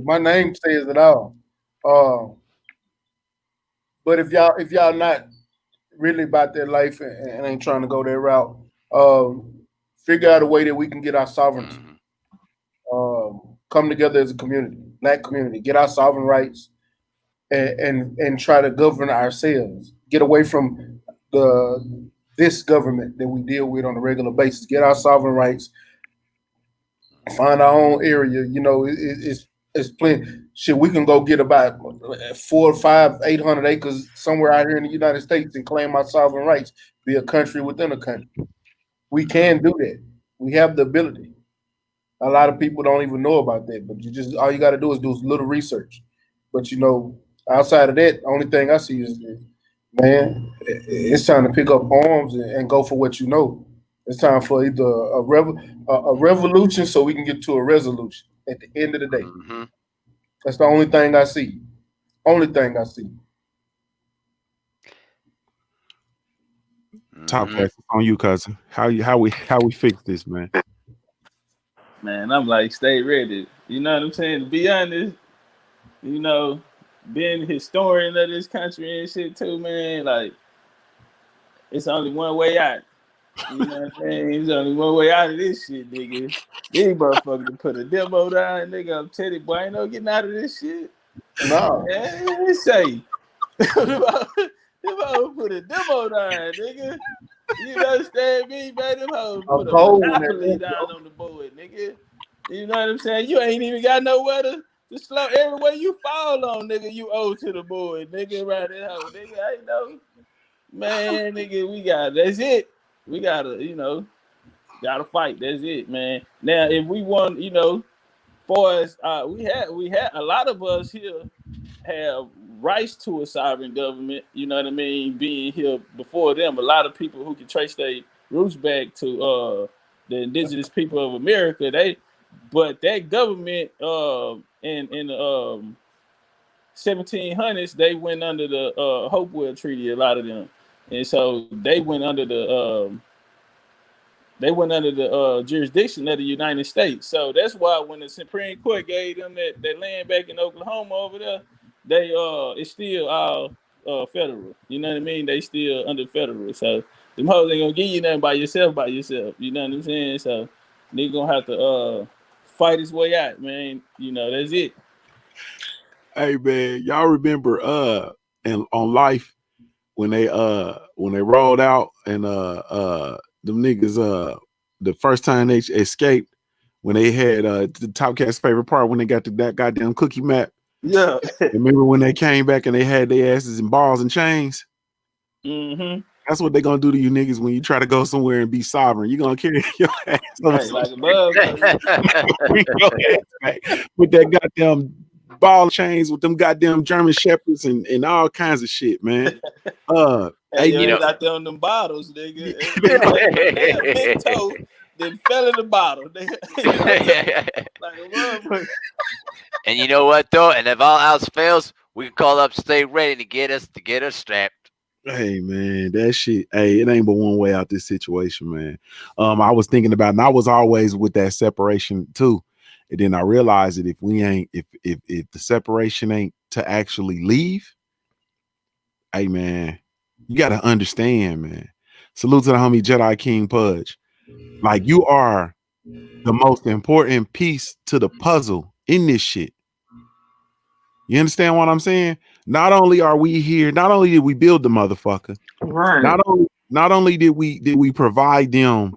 Speaker 3: my name says it all. Uh, but if y'all not really about their life and ain't trying to go their route, figure out a way that we can get our sovereignty.
Speaker 4: Mhm.
Speaker 3: Come together as a community, black community, get our sovereign rights, and try to govern ourselves. Get away from the this government that we deal with on a regular basis. Get our sovereign rights. Find our own area. It's plenty. Shit, we can go get about 4, 5, 800 acres somewhere out here in the United States and claim our sovereign rights. Be a country within a country. We can do that. We have the ability. A lot of people don't even know about that, but all you got to do is do a little research. But outside of that, only thing I see is, man, it's time to pick up arms and go for what you know. It's time for either a revolution so we can get to a resolution at the end of the day.
Speaker 4: Mhm.
Speaker 3: That's the only thing I see. Only thing I see.
Speaker 1: Top
Speaker 4: Mhm.
Speaker 1: cast, it's on you, cousin. How we fix this, man?
Speaker 5: Man, I'm like, stay ready. You know what I'm saying? To be honest, you know, being a historian of this country and shit too, man, like, it's only one way out. You know what I'm saying? There's only one way out of this shit, nigga. These motherfuckers to put a demo down, nigga. I'm telling you, boy, ain't no getting out of this shit.
Speaker 3: No,
Speaker 5: Yeah, say. Them hoes put a demo down, nigga. You understand me, man? Them hoes
Speaker 3: a
Speaker 5: put a
Speaker 3: cold one at
Speaker 5: monopoly
Speaker 3: that,
Speaker 5: down
Speaker 3: bro.
Speaker 5: on the board, nigga. You know what I'm saying? You ain't even got nowhere to slow. Everywhere you fall on, nigga, you owe to the board, nigga. Right that hoe, nigga. I know, man, nigga. That's it. We gotta fight. That's it, man. Now, if we want, for us, we had a lot of us here have rights to a sovereign government. You know what I mean? Being here before them, a lot of people who can trace their roots back to the indigenous people of America. But that government in the 1700s, they went under the Hopewell Treaty. A lot of them, and so they went under they went under the jurisdiction of the United States. So that's why when the Supreme Court gave them that land back in Oklahoma over there, they it's still all federal. You know what I mean? They still under federal. So them hoes ain't gonna give you nothing by yourself. You know what I'm saying? So nigga gonna have to fight his way out, man. You know, that's it.
Speaker 1: Hey man, y'all remember and on Life when they rolled out and them niggas the first time they escaped when they had the Top Cat's favorite part when they got to that goddamn cookie map.
Speaker 5: Yeah.
Speaker 1: Remember when they came back and they had their asses in balls and chains?
Speaker 5: Mm-hmm.
Speaker 1: That's what they're gonna do to you niggas when you try to go somewhere and be sovereign. You're gonna carry your ass
Speaker 5: Right, like above.
Speaker 1: bring your ass back with that goddamn ball chains with them goddamn German shepherds and all kinds of shit, man.
Speaker 5: Hey,
Speaker 1: You
Speaker 5: you
Speaker 1: know,
Speaker 5: out there on them bottles, nigga. They a big toe, then fell in the bottle. They, like a motherfucker.
Speaker 4: And you know what though? And if all else fails, we can call up Stay Ready to get us strapped.
Speaker 1: hey man, that shit. Hey, it ain't but one way out this situation, man. I was thinking about, and I was always with that separation too. And then I realized that if the separation ain't to actually leave, hey man, you got to understand, man. Salute to the homie Jedi King Pudge. Like, you are the most important piece to the puzzle in this shit. You understand what I'm saying? Not only are we here, not only did we build the motherfucker,
Speaker 2: Right.
Speaker 1: not only did we provide them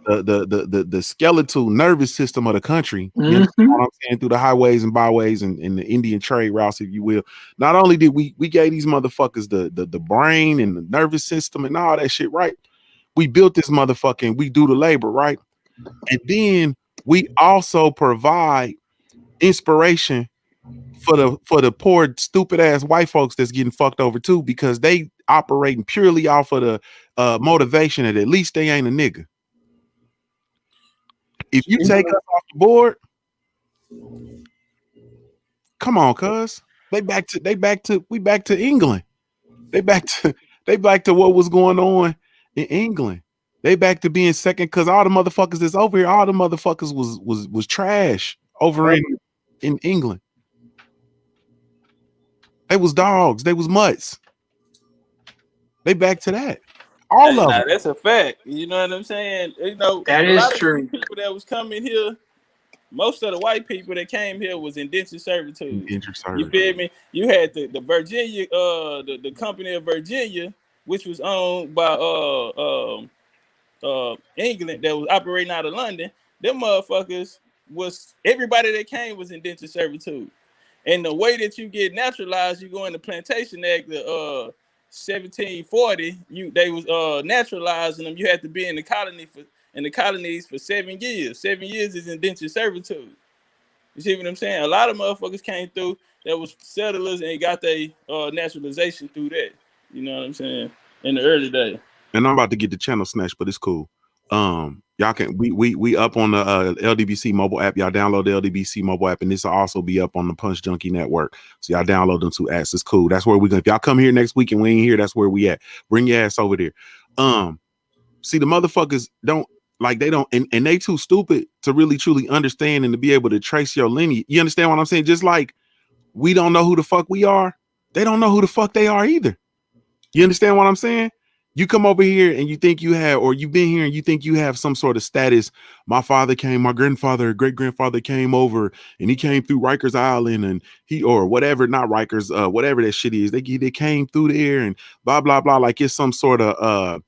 Speaker 1: the skeletal nervous system of the country, you understand what I'm saying, through the highways and byways and the Indian trade routes, if you will. Not only did we gave these motherfuckers the brain and the nervous system and all that shit, right? We built this motherfucker and we do the labor, right? And then we also provide inspiration for the poor stupid ass white folks that's getting fucked over too, because they operating purely off of the motivation that at least they ain't a nigga. If you take us off the board, come on, cuz we back to England. They back to what was going on in England. They back to being second, because all the motherfuckers that's over here, all the motherfuckers was trash over in England. They was dogs. They was mutts. They back to that. All of them.
Speaker 5: That's a fact. You know what I'm saying? You know,
Speaker 2: That
Speaker 5: a
Speaker 2: is
Speaker 5: lot
Speaker 2: true.
Speaker 5: of people that was coming here, most of the white people that came here was indentured servitude. You feel me? You had the Virginia, the company of Virginia, which was owned by England, that was operating out of London. Them motherfuckers was, everybody that came was indentured servitude. And the way that you get naturalized, you go in the Plantation Act, the 1740. They was naturalizing them. You had to be in the colonies for 7 years. 7 years is indentured servitude. You see what I'm saying? A lot of motherfuckers came through that was settlers and got their naturalization through that. You know what I'm saying? In the early days.
Speaker 1: And I'm about to get the channel snatched, but it's cool. Y'all can we up on the LDBC mobile app. Y'all download the LDBC mobile app, and this will also be up on the Punch Junkie Network. So y'all download them 2 apps. It's cool. That's where we gonna. If y'all come here next week and we ain't here, that's where we at. Bring your ass over there. See, the motherfuckers don't like, they don't, and they too stupid to really truly understand and to be able to trace your lineage. You understand what I'm saying? Just like we don't know who the fuck we are, they don't know who the fuck they are either. You understand what I'm saying? You come over here and you think you have, or you've been here and you think you have some sort of status. My father came, my grandfather, great grandfather came over, and he came through Rikers Island, and he, or whatever, not Rikers, whatever that shit is. They came through there and blah blah blah. Like it's some sort of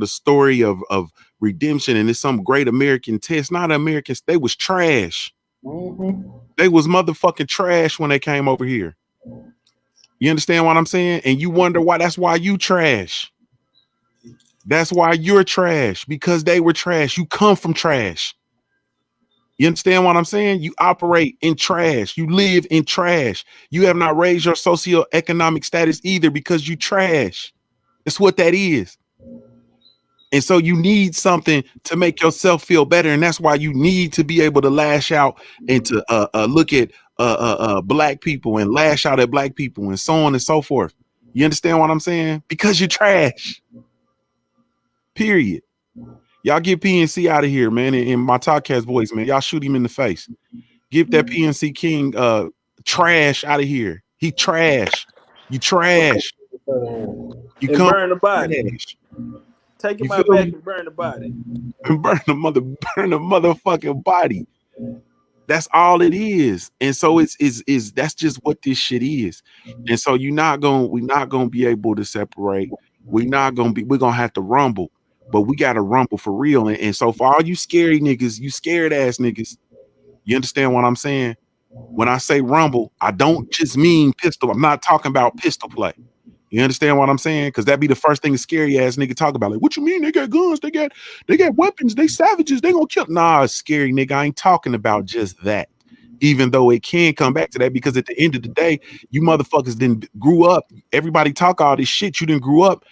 Speaker 1: story of redemption, and it's some great American test. Not Americans. They was trash. They was motherfucking trash when they came over here. You understand what I'm saying? And you wonder why. That's why you trash. That's why you're trash, because they were trash. You come from trash. You understand what I'm saying? You operate in trash. You live in trash. You have not raised your socioeconomic status either, because you trash. That's what that is. And so you need something to make yourself feel better. And that's why you need to be able to lash out and to look at black people and lash out at black people and so on and so forth. You understand what I'm saying? Because you're trash. Period. Y'all get PNC out of here, man. In my Talkcast voice, man. Y'all shoot him in the face. Get that PNC King trash out of here. He trash. You trash. You
Speaker 5: And
Speaker 1: come
Speaker 5: burn the body.
Speaker 1: trash.
Speaker 5: Take him
Speaker 1: You
Speaker 5: out
Speaker 1: feel
Speaker 5: back
Speaker 1: me?
Speaker 5: and burn the body.
Speaker 1: burn the motherfucking body. That's all it is. And so it's that's just what this shit is. And so we're not gonna be able to separate. We're gonna have to rumble, but we gotta rumble for real. And so for all you scary niggas, you scared ass niggas, you understand what I'm saying? When I say rumble, I don't just mean pistol. I'm not talking about pistol play. You understand what I'm saying? Because that'd be the first thing a scary ass nigga talk about. Like, what you mean? They got guns, they got weapons, they savages, they gonna kill. Nah, scary nigga. I ain't talking about just that. Even though it can come back to that, because at the end of the day, you motherfuckers didn't grew up. Everybody talk all this shit. You didn't grew up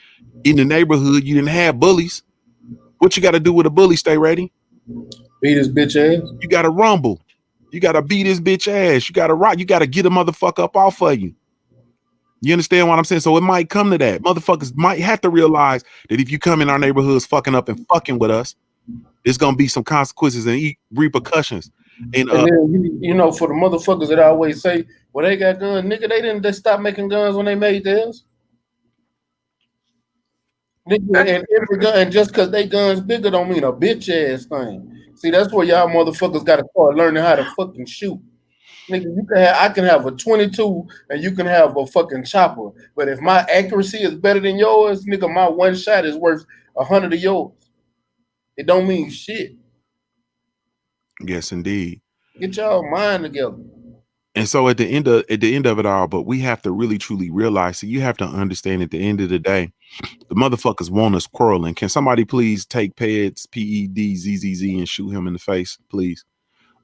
Speaker 1: in the neighborhood. You didn't have bullies. What you got to do with a bully? Stay ready.
Speaker 3: Beat his bitch ass.
Speaker 1: You got to rumble. You got to beat his bitch ass. You got to rock. You got to get a motherfucker up off of you. You understand what I'm saying? So it might come to that. Motherfuckers might have to realize that if you come in our neighborhoods fucking up and fucking with us, there's gonna be some consequences and repercussions. And
Speaker 3: then you know, for the motherfuckers that always say, well, they got guns, nigga, they stopped making guns when they made theirs. Nigga, and every gun, and just because they guns bigger don't mean a bitch ass thing. See, that's where y'all motherfuckers gotta start learning how to fucking shoot. Nigga, I can have a 22 and you can have a fucking chopper. But if my accuracy is better than yours, nigga, my one shot is worth 100 of yours. It don't mean shit.
Speaker 1: yes, indeed.
Speaker 3: Get y'all mind together.
Speaker 1: And so at the end of it all, but we have to really truly realize. So you have to understand at the end of the day, the motherfuckers want us quarreling. Can somebody please take PEDS, PEDZZZ, and shoot him in the face, please?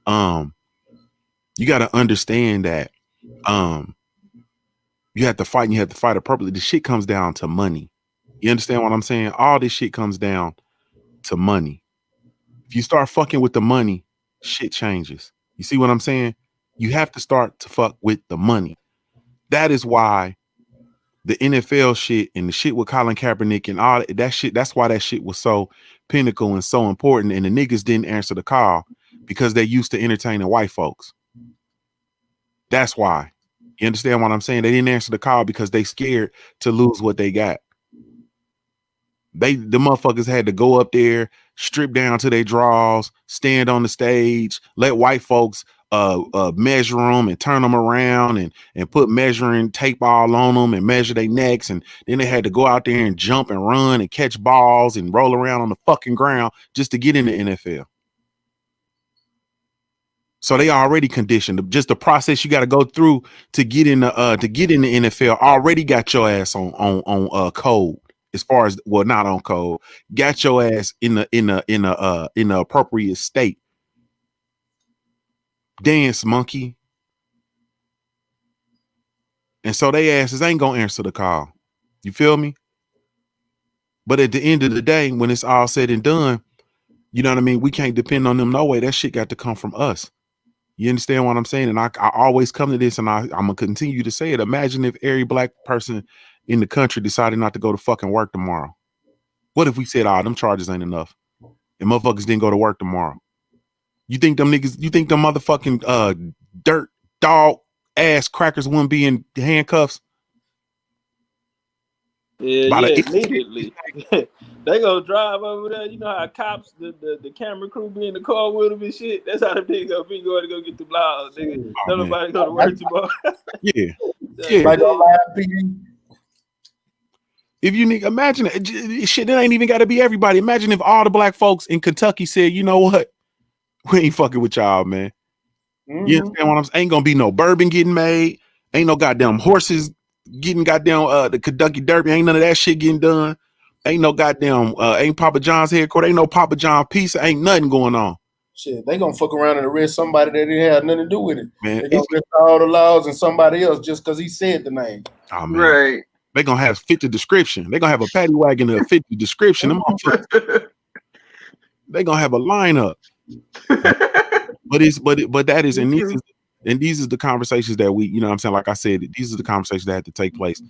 Speaker 1: You got to understand that you have to fight and you have to fight appropriately. The shit comes down to money. You understand what I'm saying? All this shit comes down to money. If you start fucking with the money, shit changes. You see what I'm saying? You have to start to fuck with the money. That is why the NFL shit and the shit with Colin Kaepernick and all that shit, that's why that shit was so pinnacle and so important. And the niggas didn't answer the call because they used to entertaining white folks. That's why. You understand what I'm saying? They didn't answer the call because they scared to lose what they got. The motherfuckers had to go up there, strip down to their drawers, stand on the stage, let white folks measure them and turn them around and put measuring tape all on them and measure their necks. And then they had to go out there and jump and run and catch balls and roll around on the fucking ground just to get in the NFL. So they already conditioned. Just the process you got to go through to get in the NFL already got your ass on code. As far as, well, not on code, got your ass in the appropriate state. Dance, monkey. And so they asses ain't gonna answer the call. You feel me? But at the end of the day, when it's all said and done, you know what I mean? We can't depend on them no way. That shit got to come from us. You understand what I'm saying? And I always come to this, and I'm gonna continue to say it. Imagine if every black person in the country decided not to go to fucking work tomorrow. What if we said, them charges ain't enough, and motherfuckers didn't go to work tomorrow? You think them motherfucking dirt dog ass crackers wouldn't be in handcuffs?
Speaker 5: Yeah, immediately. They gonna drive over there. You know how cops, the camera crew be in the car with them and shit. That's how the nigga gonna be going to go get the blouse, nigga. No nobody go to work tomorrow.
Speaker 1: Yeah.
Speaker 3: Like
Speaker 1: if you need, imagine it, shit, it ain't even got to be everybody. Imagine if all the black folks in Kentucky said, you know what, we ain't fucking with y'all, man. Mm-hmm. You understand what I'm saying? Ain't gonna be no bourbon getting made. Ain't no goddamn horses getting goddamn the Kentucky Derby. Ain't none of that shit getting done. Ain't no goddamn ain't Papa John's headquarters. Ain't no Papa John pizza. Ain't nothing going on.
Speaker 3: Shit, they gonna fuck around and arrest somebody that didn't have nothing to do with it.
Speaker 1: Man,
Speaker 3: they gonna arrest all the laws and somebody else just because he said the name.
Speaker 1: Oh, man.
Speaker 2: Right.
Speaker 1: They gonna have fit the description. They gonna have a paddy wagon to fit the description. They gonna have a lineup. But that is, and these is the conversations that we, you know what I'm saying? Like I said, these are the conversations that have to take place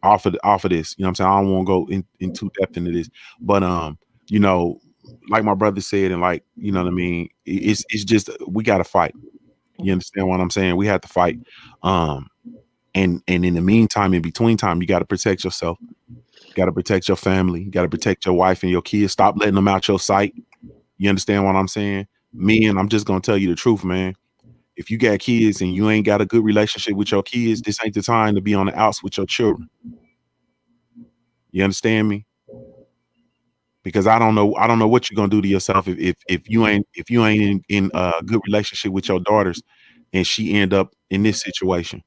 Speaker 1: off of this. You know what I'm saying? I don't want to go in too depth into this, but you know, like my brother said, and like, you know what I mean, it's just we gotta fight. You understand what I'm saying? We have to fight. And in the meantime, in between time, you gotta protect yourself, you gotta protect your family, you gotta protect your wife and your kids. Stop letting them out your sight. You understand what I'm saying? Men, I'm just gonna tell you the truth, man. If you got kids and you ain't got a good relationship with your kids, this ain't the time to be on the outs with your children. You understand me? Because I don't know what you're gonna do to yourself if you ain't in a good relationship with your daughters and she end up in this situation.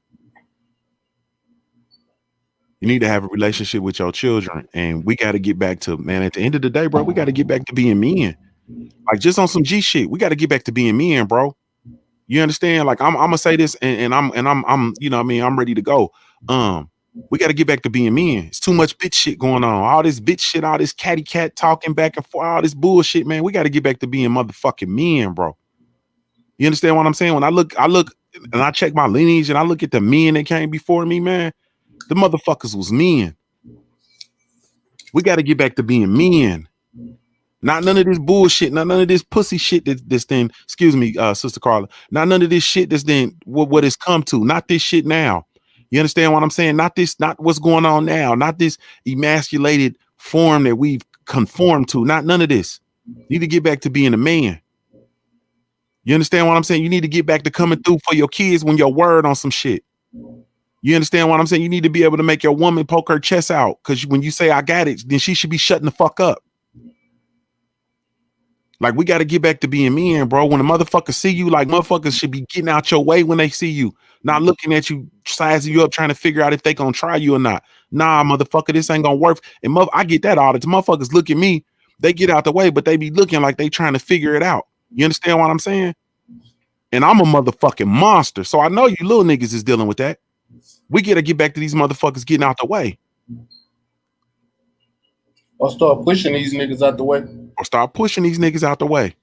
Speaker 1: You need to have a relationship with your children, and we got to get back to, man, at the end of the day, bro, we got to get back to being men. Like, just on some G shit, we got to get back to being men, bro. You understand? Like, I'm gonna say this, and I'm you know what I mean, I'm ready to go. We got to get back to being men. It's too much bitch shit going on. All this bitch shit, all this catty cat talking back and forth, all this bullshit, man. We got to get back to being motherfucking men, bro. You understand what I'm saying? When I look and I check my lineage and I look at the men that came before me, man, the motherfuckers was men. We got to get back to being men. Not none of this bullshit, not none of this pussy shit that's then, excuse me, Sister Carla, not none of this shit that's then what it's come to. Not this shit now. You understand what I'm saying? Not what's going on now. Not this emasculated form that we've conformed to. Not none of this. You need to get back to being a man. You understand what I'm saying? You need to get back to coming through for your kids when your word on some shit. You understand what I'm saying? You need to be able to make your woman poke her chest out, because when you say I got it, then she should be shutting the fuck up. Like, we got to get back to being men, bro. When a motherfucker see you, like, motherfuckers should be getting out your way when they see you, not looking at you, sizing you up, trying to figure out if they gonna try you or not. Nah, motherfucker, this ain't gonna work. And I get that all the time. Motherfuckers look at me, they get out the way, but they be looking like they trying to figure it out. You understand what I'm saying? And I'm a motherfucking monster, so I know you little niggas is dealing with that. We gotta get back to these motherfuckers getting out the way.
Speaker 3: Or start pushing these niggas out the way.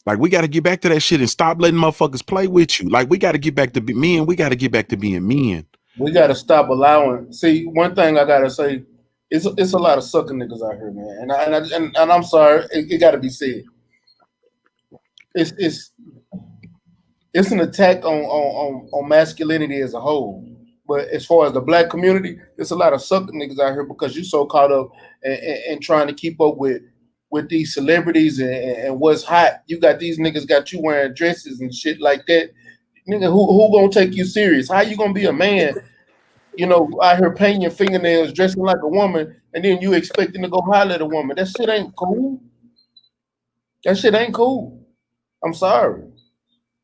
Speaker 1: Like, we got to get back to that shit and stop letting motherfuckers play with you. Like, we got to get back to be men. We got to get back to being men.
Speaker 3: We got to stop allowing. See, one thing I gotta say, it's a lot of sucker niggas out here, man. And I'm sorry, it got to be said. It's an attack on masculinity as a whole. But as far as the black community, there's a lot of sucker niggas out here because you so caught up in trying to keep up with these celebrities and what's hot. You got these niggas got you wearing dresses and shit like that. Nigga, who gonna take you serious? How you gonna be a man, you know, out here painting your fingernails, dressing like a woman, and then you expecting to go holler at a woman? That shit ain't cool. I'm sorry.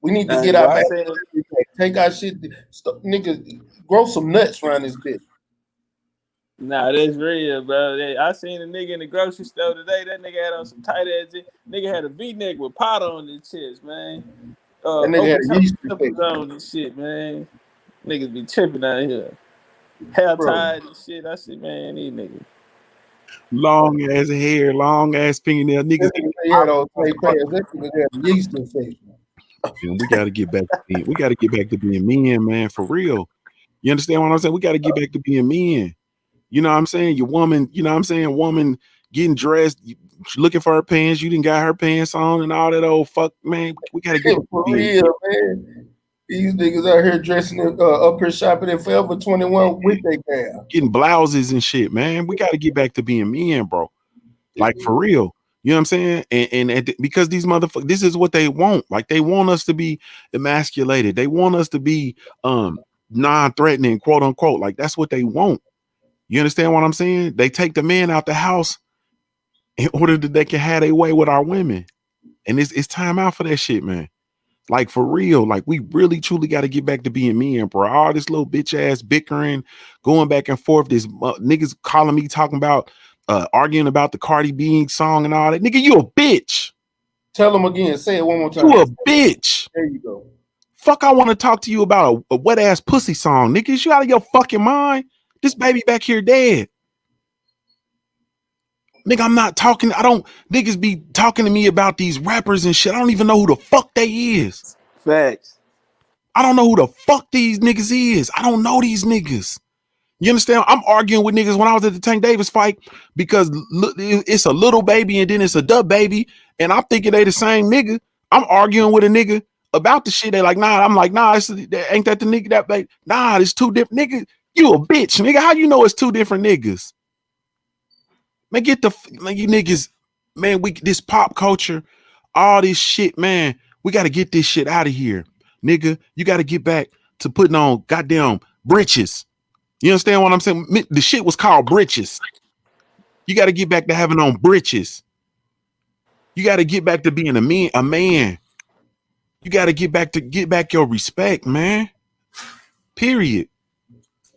Speaker 3: We need to get our back. Take our shit. Nigga, grow some nuts around this bitch.
Speaker 5: Nah, that's real, bro. I seen a nigga in the grocery store today. That nigga had on some tight ass. Nigga had a V-neck with powder on his chest, man.
Speaker 3: That nigga had a yeast
Speaker 5: on and shit, man. Niggas be tripping out here. Hair tied and shit. I said, man, these niggas.
Speaker 1: Long ass hair, long ass fingernail, niggas.
Speaker 3: Yeast infection.
Speaker 1: And we got to get back to being men, man, for real. You understand what I'm saying? We got to get back to being men. You know what I'm saying? Your woman, you know what I'm saying? Woman getting dressed, looking for her pants, you didn't got her pants on and all that old fuck, man. We got to get
Speaker 3: for real, man. These niggas out here dressing up here shopping at Forever 21 with their gal.
Speaker 1: Getting blouses and shit, man. We got to get back to being men, bro. Like, for real. You know what I'm saying? And because these motherfuckers, this is what they want. Like, they want us to be emasculated. They want us to be non-threatening, quote unquote. Like, that's what they want. You understand what I'm saying? They take the man out the house in order that they can have their way with our women. And it's time out for that shit, man. Like, for real. Like, we really truly got to get back to being men, bro. All this little bitch ass bickering, going back and forth. This niggas calling me, talking about arguing about the Cardi B song and all that. Nigga, you a bitch.
Speaker 3: Tell them again. Say it one more time.
Speaker 1: You a bitch.
Speaker 3: There you go.
Speaker 1: Fuck, I want to talk to you about a wet ass pussy song. Nigga, you out of your fucking mind? This baby back here dead. Nigga, I'm not talking. Niggas be talking to me about these rappers and shit. I don't even know who the fuck they is.
Speaker 5: Facts.
Speaker 1: I don't know who the fuck these niggas is. I don't know these niggas. You understand? I'm arguing with niggas when I was at the Tank Davis fight because it's a little baby and then it's a dub baby, and I'm thinking they the same nigga. I'm arguing with a nigga about the shit. They like, nah. I'm like, nah. Ain't that the nigga that baby? Nah, it's two different niggas. You a bitch, nigga. How you know it's two different niggas? Man, get the like you niggas, man. This pop culture, all this shit, man. We got to get this shit out of here, nigga. You got to get back to putting on goddamn britches. You understand what I'm saying? The shit was called britches. You got to get back to having on britches. You got to get back to being a man. You got to get back your respect, man. Period.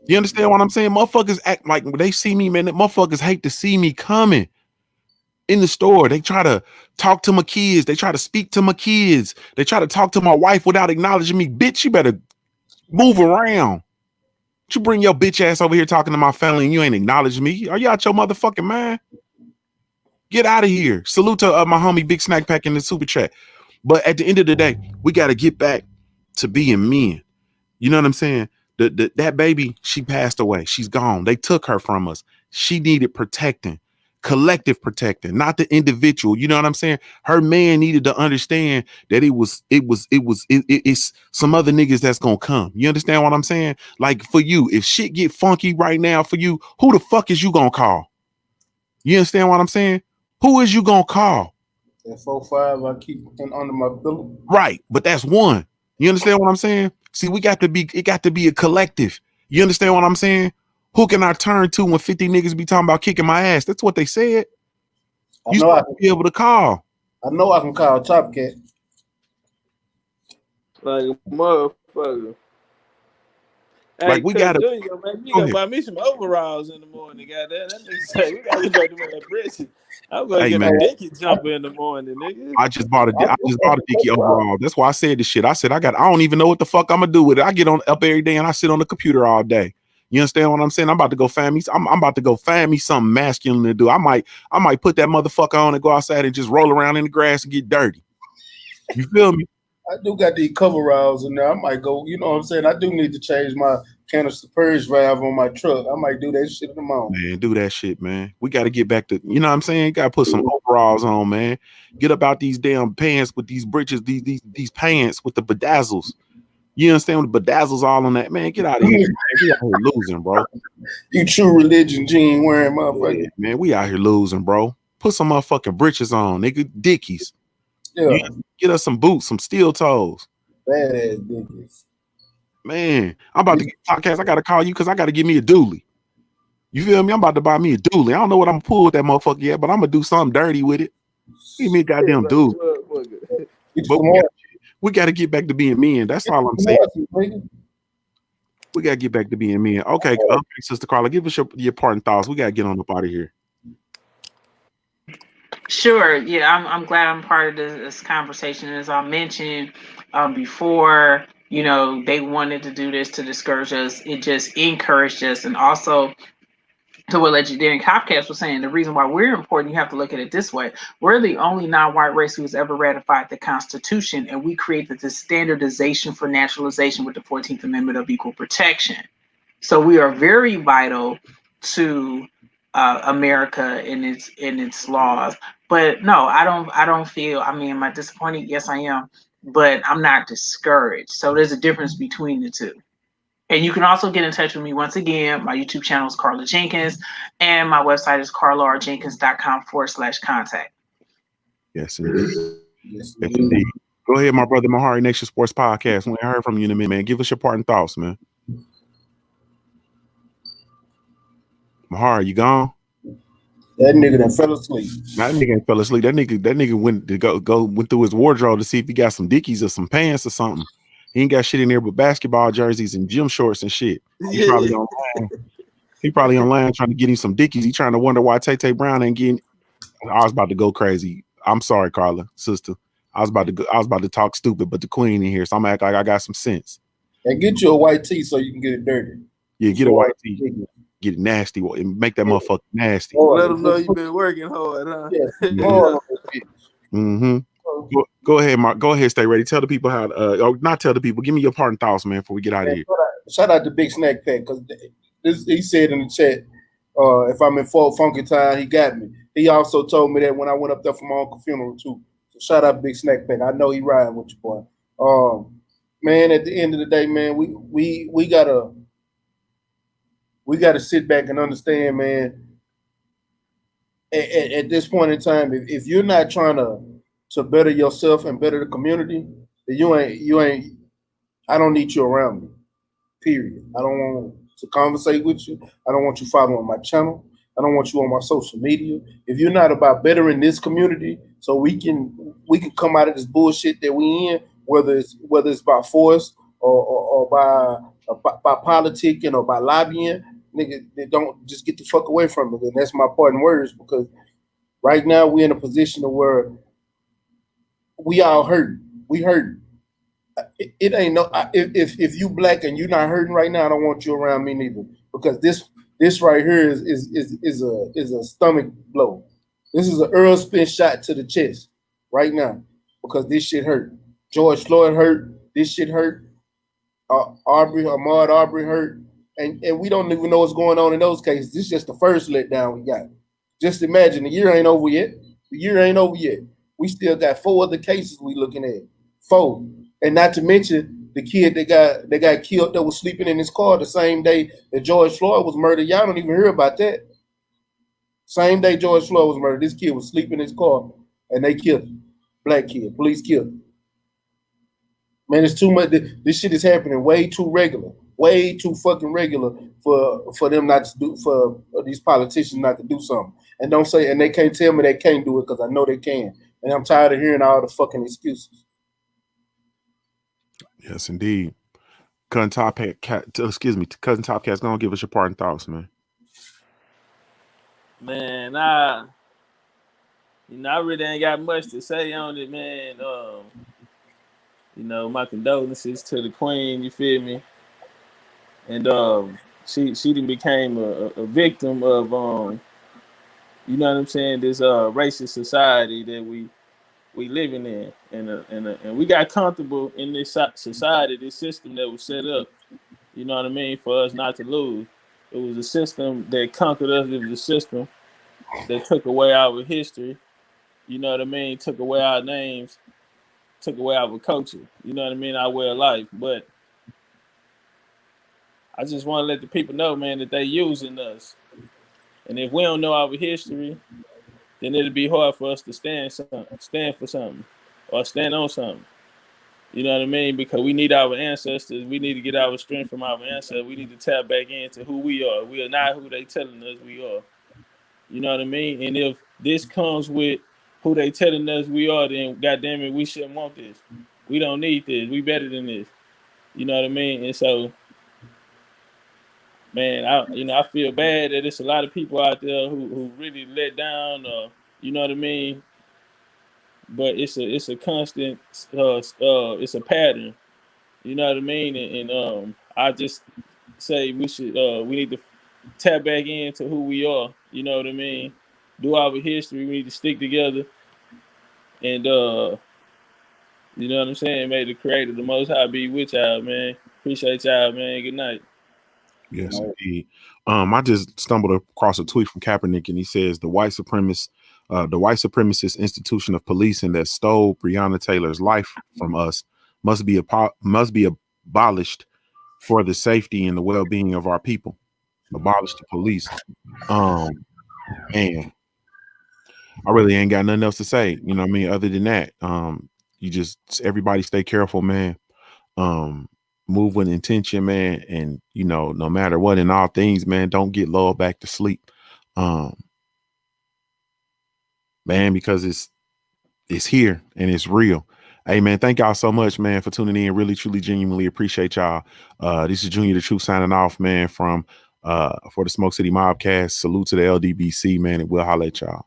Speaker 1: You understand what I'm saying? Motherfuckers act like when they see me, man. Motherfuckers hate to see me coming in the store. They try to talk to my kids. They try to speak to my kids. They try to talk to my wife without acknowledging me. Bitch, you better move around. You bring your bitch ass over here talking to my family and you ain't acknowledging me. Are you out your motherfucking mind? Get out of here. Salute to my homie Big Snack Pack in the super chat. But at the end of the day, we got to get back to being men. You know what I'm saying? That baby, she passed away. She's gone. They took her from us. She needed protecting, collective protecting, not the individual. You know what I'm saying? Her man needed to understand that it's some other niggas that's gonna come. You understand what I'm saying? Like for you, if shit get funky right now for you, who the fuck is you gonna call? You understand what I'm saying? Who is you gonna call?
Speaker 3: That 4-5 I keep under my pillow.
Speaker 1: Right, but that's one. You understand what I'm saying? See, it got to be a collective. You understand what I'm saying? Who can I turn to when 50 niggas be talking about kicking my ass? That's what they said. You supposed to be able to call.
Speaker 3: I know I can call Top Cat.
Speaker 5: Like a motherfucker.
Speaker 1: Like
Speaker 5: hey,
Speaker 1: we gotta
Speaker 5: man, you gotta buy me some overalls in the morning. Goddamn, that nigga say we gotta go to that bridge. I'm gonna get a dicky jumper in the morning, nigga.
Speaker 1: I just bought a dicky overall. That's why I said this shit. I said I don't even know what the fuck I'm gonna do with it. I get up every day and I sit on the computer all day. You understand what I'm saying? I'm about to go find me. I'm about to go find me something masculine to do. I might put that motherfucker on and go outside and just roll around in the grass and get dirty. You feel me?
Speaker 3: I do got these coveralls in there. I might go, you know what I'm saying? I do need to change my canister purge valve on my truck. I might do that shit in the morning.
Speaker 1: Man, do that shit, man. We got to get back to, you know what I'm saying? Got to put some overalls on, man. Get up out these damn pants with these britches, these pants with the bedazzles. You understand with the bedazzles all on that, man? Get out of here. Man. We out here losing, bro.
Speaker 3: You true religion jean wearing motherfucker.
Speaker 1: Yeah, man, we out here losing, bro. Put some motherfucking britches on, nigga. Dickies. Yeah. Get us some boots, some steel toes.
Speaker 3: Badass dickies.
Speaker 1: Man, I'm about to get podcast. I gotta call you because I gotta give me a dually. You feel me? I'm about to buy me a dually. I don't know what I'm gonna pull with that motherfucker yet, but I'm gonna do something dirty with it. Give me a goddamn dually. But we gotta get back to being men. That's all I'm saying. We gotta get back to being men. Okay, Sister Carla, give us your parting thoughts. We gotta get on up out of here.
Speaker 2: Sure. Yeah, I'm glad I'm part of this conversation. As I mentioned before, you know, they wanted to do this to discourage us. It just encouraged us. And also, to what Legendary Copcast was saying, the reason why we're important, you have to look at it this way. We're the only non-white race who has ever ratified the Constitution, and we created this standardization for naturalization with the 14th Amendment of Equal Protection. So we are very vital to America in its laws. But no, I don't feel, I mean, am I disappointed? Yes, I am, but I'm not discouraged. So there's a difference between the two. And you can also get in touch with me once again. My YouTube channel is Carla Jenkins, and my website is carlarjenkins.com/contact.
Speaker 1: Yes, indeed. Yes, indeed. Go ahead, my brother Mahari, Nation Sports Podcast. We ain't heard from you in a minute, man. Give us your parting thoughts, man. Mahari, you gone?
Speaker 3: That nigga done fell asleep.
Speaker 1: That nigga ain't fell asleep. That nigga went through his wardrobe to see if he got some Dickies or some pants or something. He ain't got shit in there but basketball jerseys and gym shorts and shit. He probably online. He probably online trying to get him some Dickies. He trying to wonder why Tay Brown ain't getting. I was about to go crazy. I'm sorry, Carla, sister. I was about to talk stupid, but the queen in here, so I'm gonna act like I got some sense.
Speaker 3: And get you a white tee so you can get it dirty.
Speaker 1: Yeah, get a white tee. Get it nasty. Make that motherfucker nasty.
Speaker 5: Let them know you've been working hard, huh?
Speaker 3: Yeah.
Speaker 1: Mm-hmm. Go ahead, Mark. Go ahead, stay ready. Tell the people how or not tell the people. Give me your parting thoughts, man, before we get out of here.
Speaker 3: Shout out to Big Snack Pack, because he said in the chat, if I'm in Fort Funky Town, he got me. He also told me that when I went up there for my uncle's funeral too. So shout out Big Snack Pack. I know he riding with you, boy. Man, at the end of the day, man, we gotta sit back and understand, man. At this point in time, if you're not trying to better yourself and better the community, then you ain't. I don't need you around me. Period. I don't want to conversate with you. I don't want you following my channel. I don't want you on my social media. If you're not about bettering this community, so we can come out of this bullshit that we in, whether it's by force or by politicking or by lobbying, nigga, they don't just get the fuck away from it. And that's my parting words because right now we're in a position of where we all hurt. We hurt. It ain't no if you black and you're not hurting right now, I don't want you around me neither because this right here is a stomach blow. This is an Earl spin shot to the chest right now because this shit hurt. George Floyd hurt. This shit hurt. Ahmaud Arbery hurt, and we don't even know what's going on in those cases. This is just the first letdown we got. Just imagine the year ain't over yet. The year ain't over yet. We still got 4 other cases we looking at. 4. And not to mention the kid that got killed that was sleeping in his car the same day that George Floyd was murdered. Y'all don't even hear about that. Same day George Floyd was murdered, this kid was sleeping in his car and they killed him. Black kid, police killed him. Man, it's too much. This shit is happening way too regular, way too fucking regular for them not to do, for these politicians not to do something. And don't say, and they can't tell me they can't do it because I know they can. And I'm tired of hearing all the fucking excuses.
Speaker 1: Yes, indeed. Cousin Top Cousin Top Cat's gonna give us your parting thoughts, man.
Speaker 5: Man, I really ain't got much to say on it, man. My condolences to the Queen, you feel me? And she done became a victim of you know what I'm saying, this racist society that we living in, and we got comfortable in this society, this system that was set up, you know what I mean, for us not to lose. It was a system that conquered us. It was a system that took away our history, you know what I mean, took away our names, took away our culture, you know what I mean, our way of life. But I just want to let the people know, man, that they using us. And if we don't know our history, then it'll be hard for us to stand for something or stand on something. You know what I mean? Because we need our ancestors. We need to get our strength from our ancestors. We need to tap back into who we are. We are not who they telling us we are. You know what I mean? And if this comes with who they telling us we are, then goddamn it, we shouldn't want this. We don't need this. We better than this. You know what I mean? And so, man, I feel bad that there's a lot of people out there who really let down, you know what I mean? But it's a constant, it's a pattern, you know what I mean? And I just say we need to tap back into who we are, you know what I mean? Do our history. We need to stick together, and you know what I'm saying? May the Creator, the Most High, be with y'all, man. Appreciate y'all, man. Good night.
Speaker 1: Yes, indeed. I just stumbled across a tweet from Kaepernick, and he says the white supremacist institution of policing that stole Breonna Taylor's life from us must be abolished for the safety and the well-being of our people. Abolish the police. And I really ain't got nothing else to say. You know what I mean? Other than that, everybody stay careful, man. Move with intention, man, and no matter what, in all things, man, don't get lulled back to sleep, man, because it's here and it's real. Hey, man, thank y'all so much, man, for tuning in. Really, truly, genuinely appreciate y'all. This is Junior the Truth signing off, man, from for the Smoke City MobCast. Salute to the LDBC, man, and we'll holler at y'all.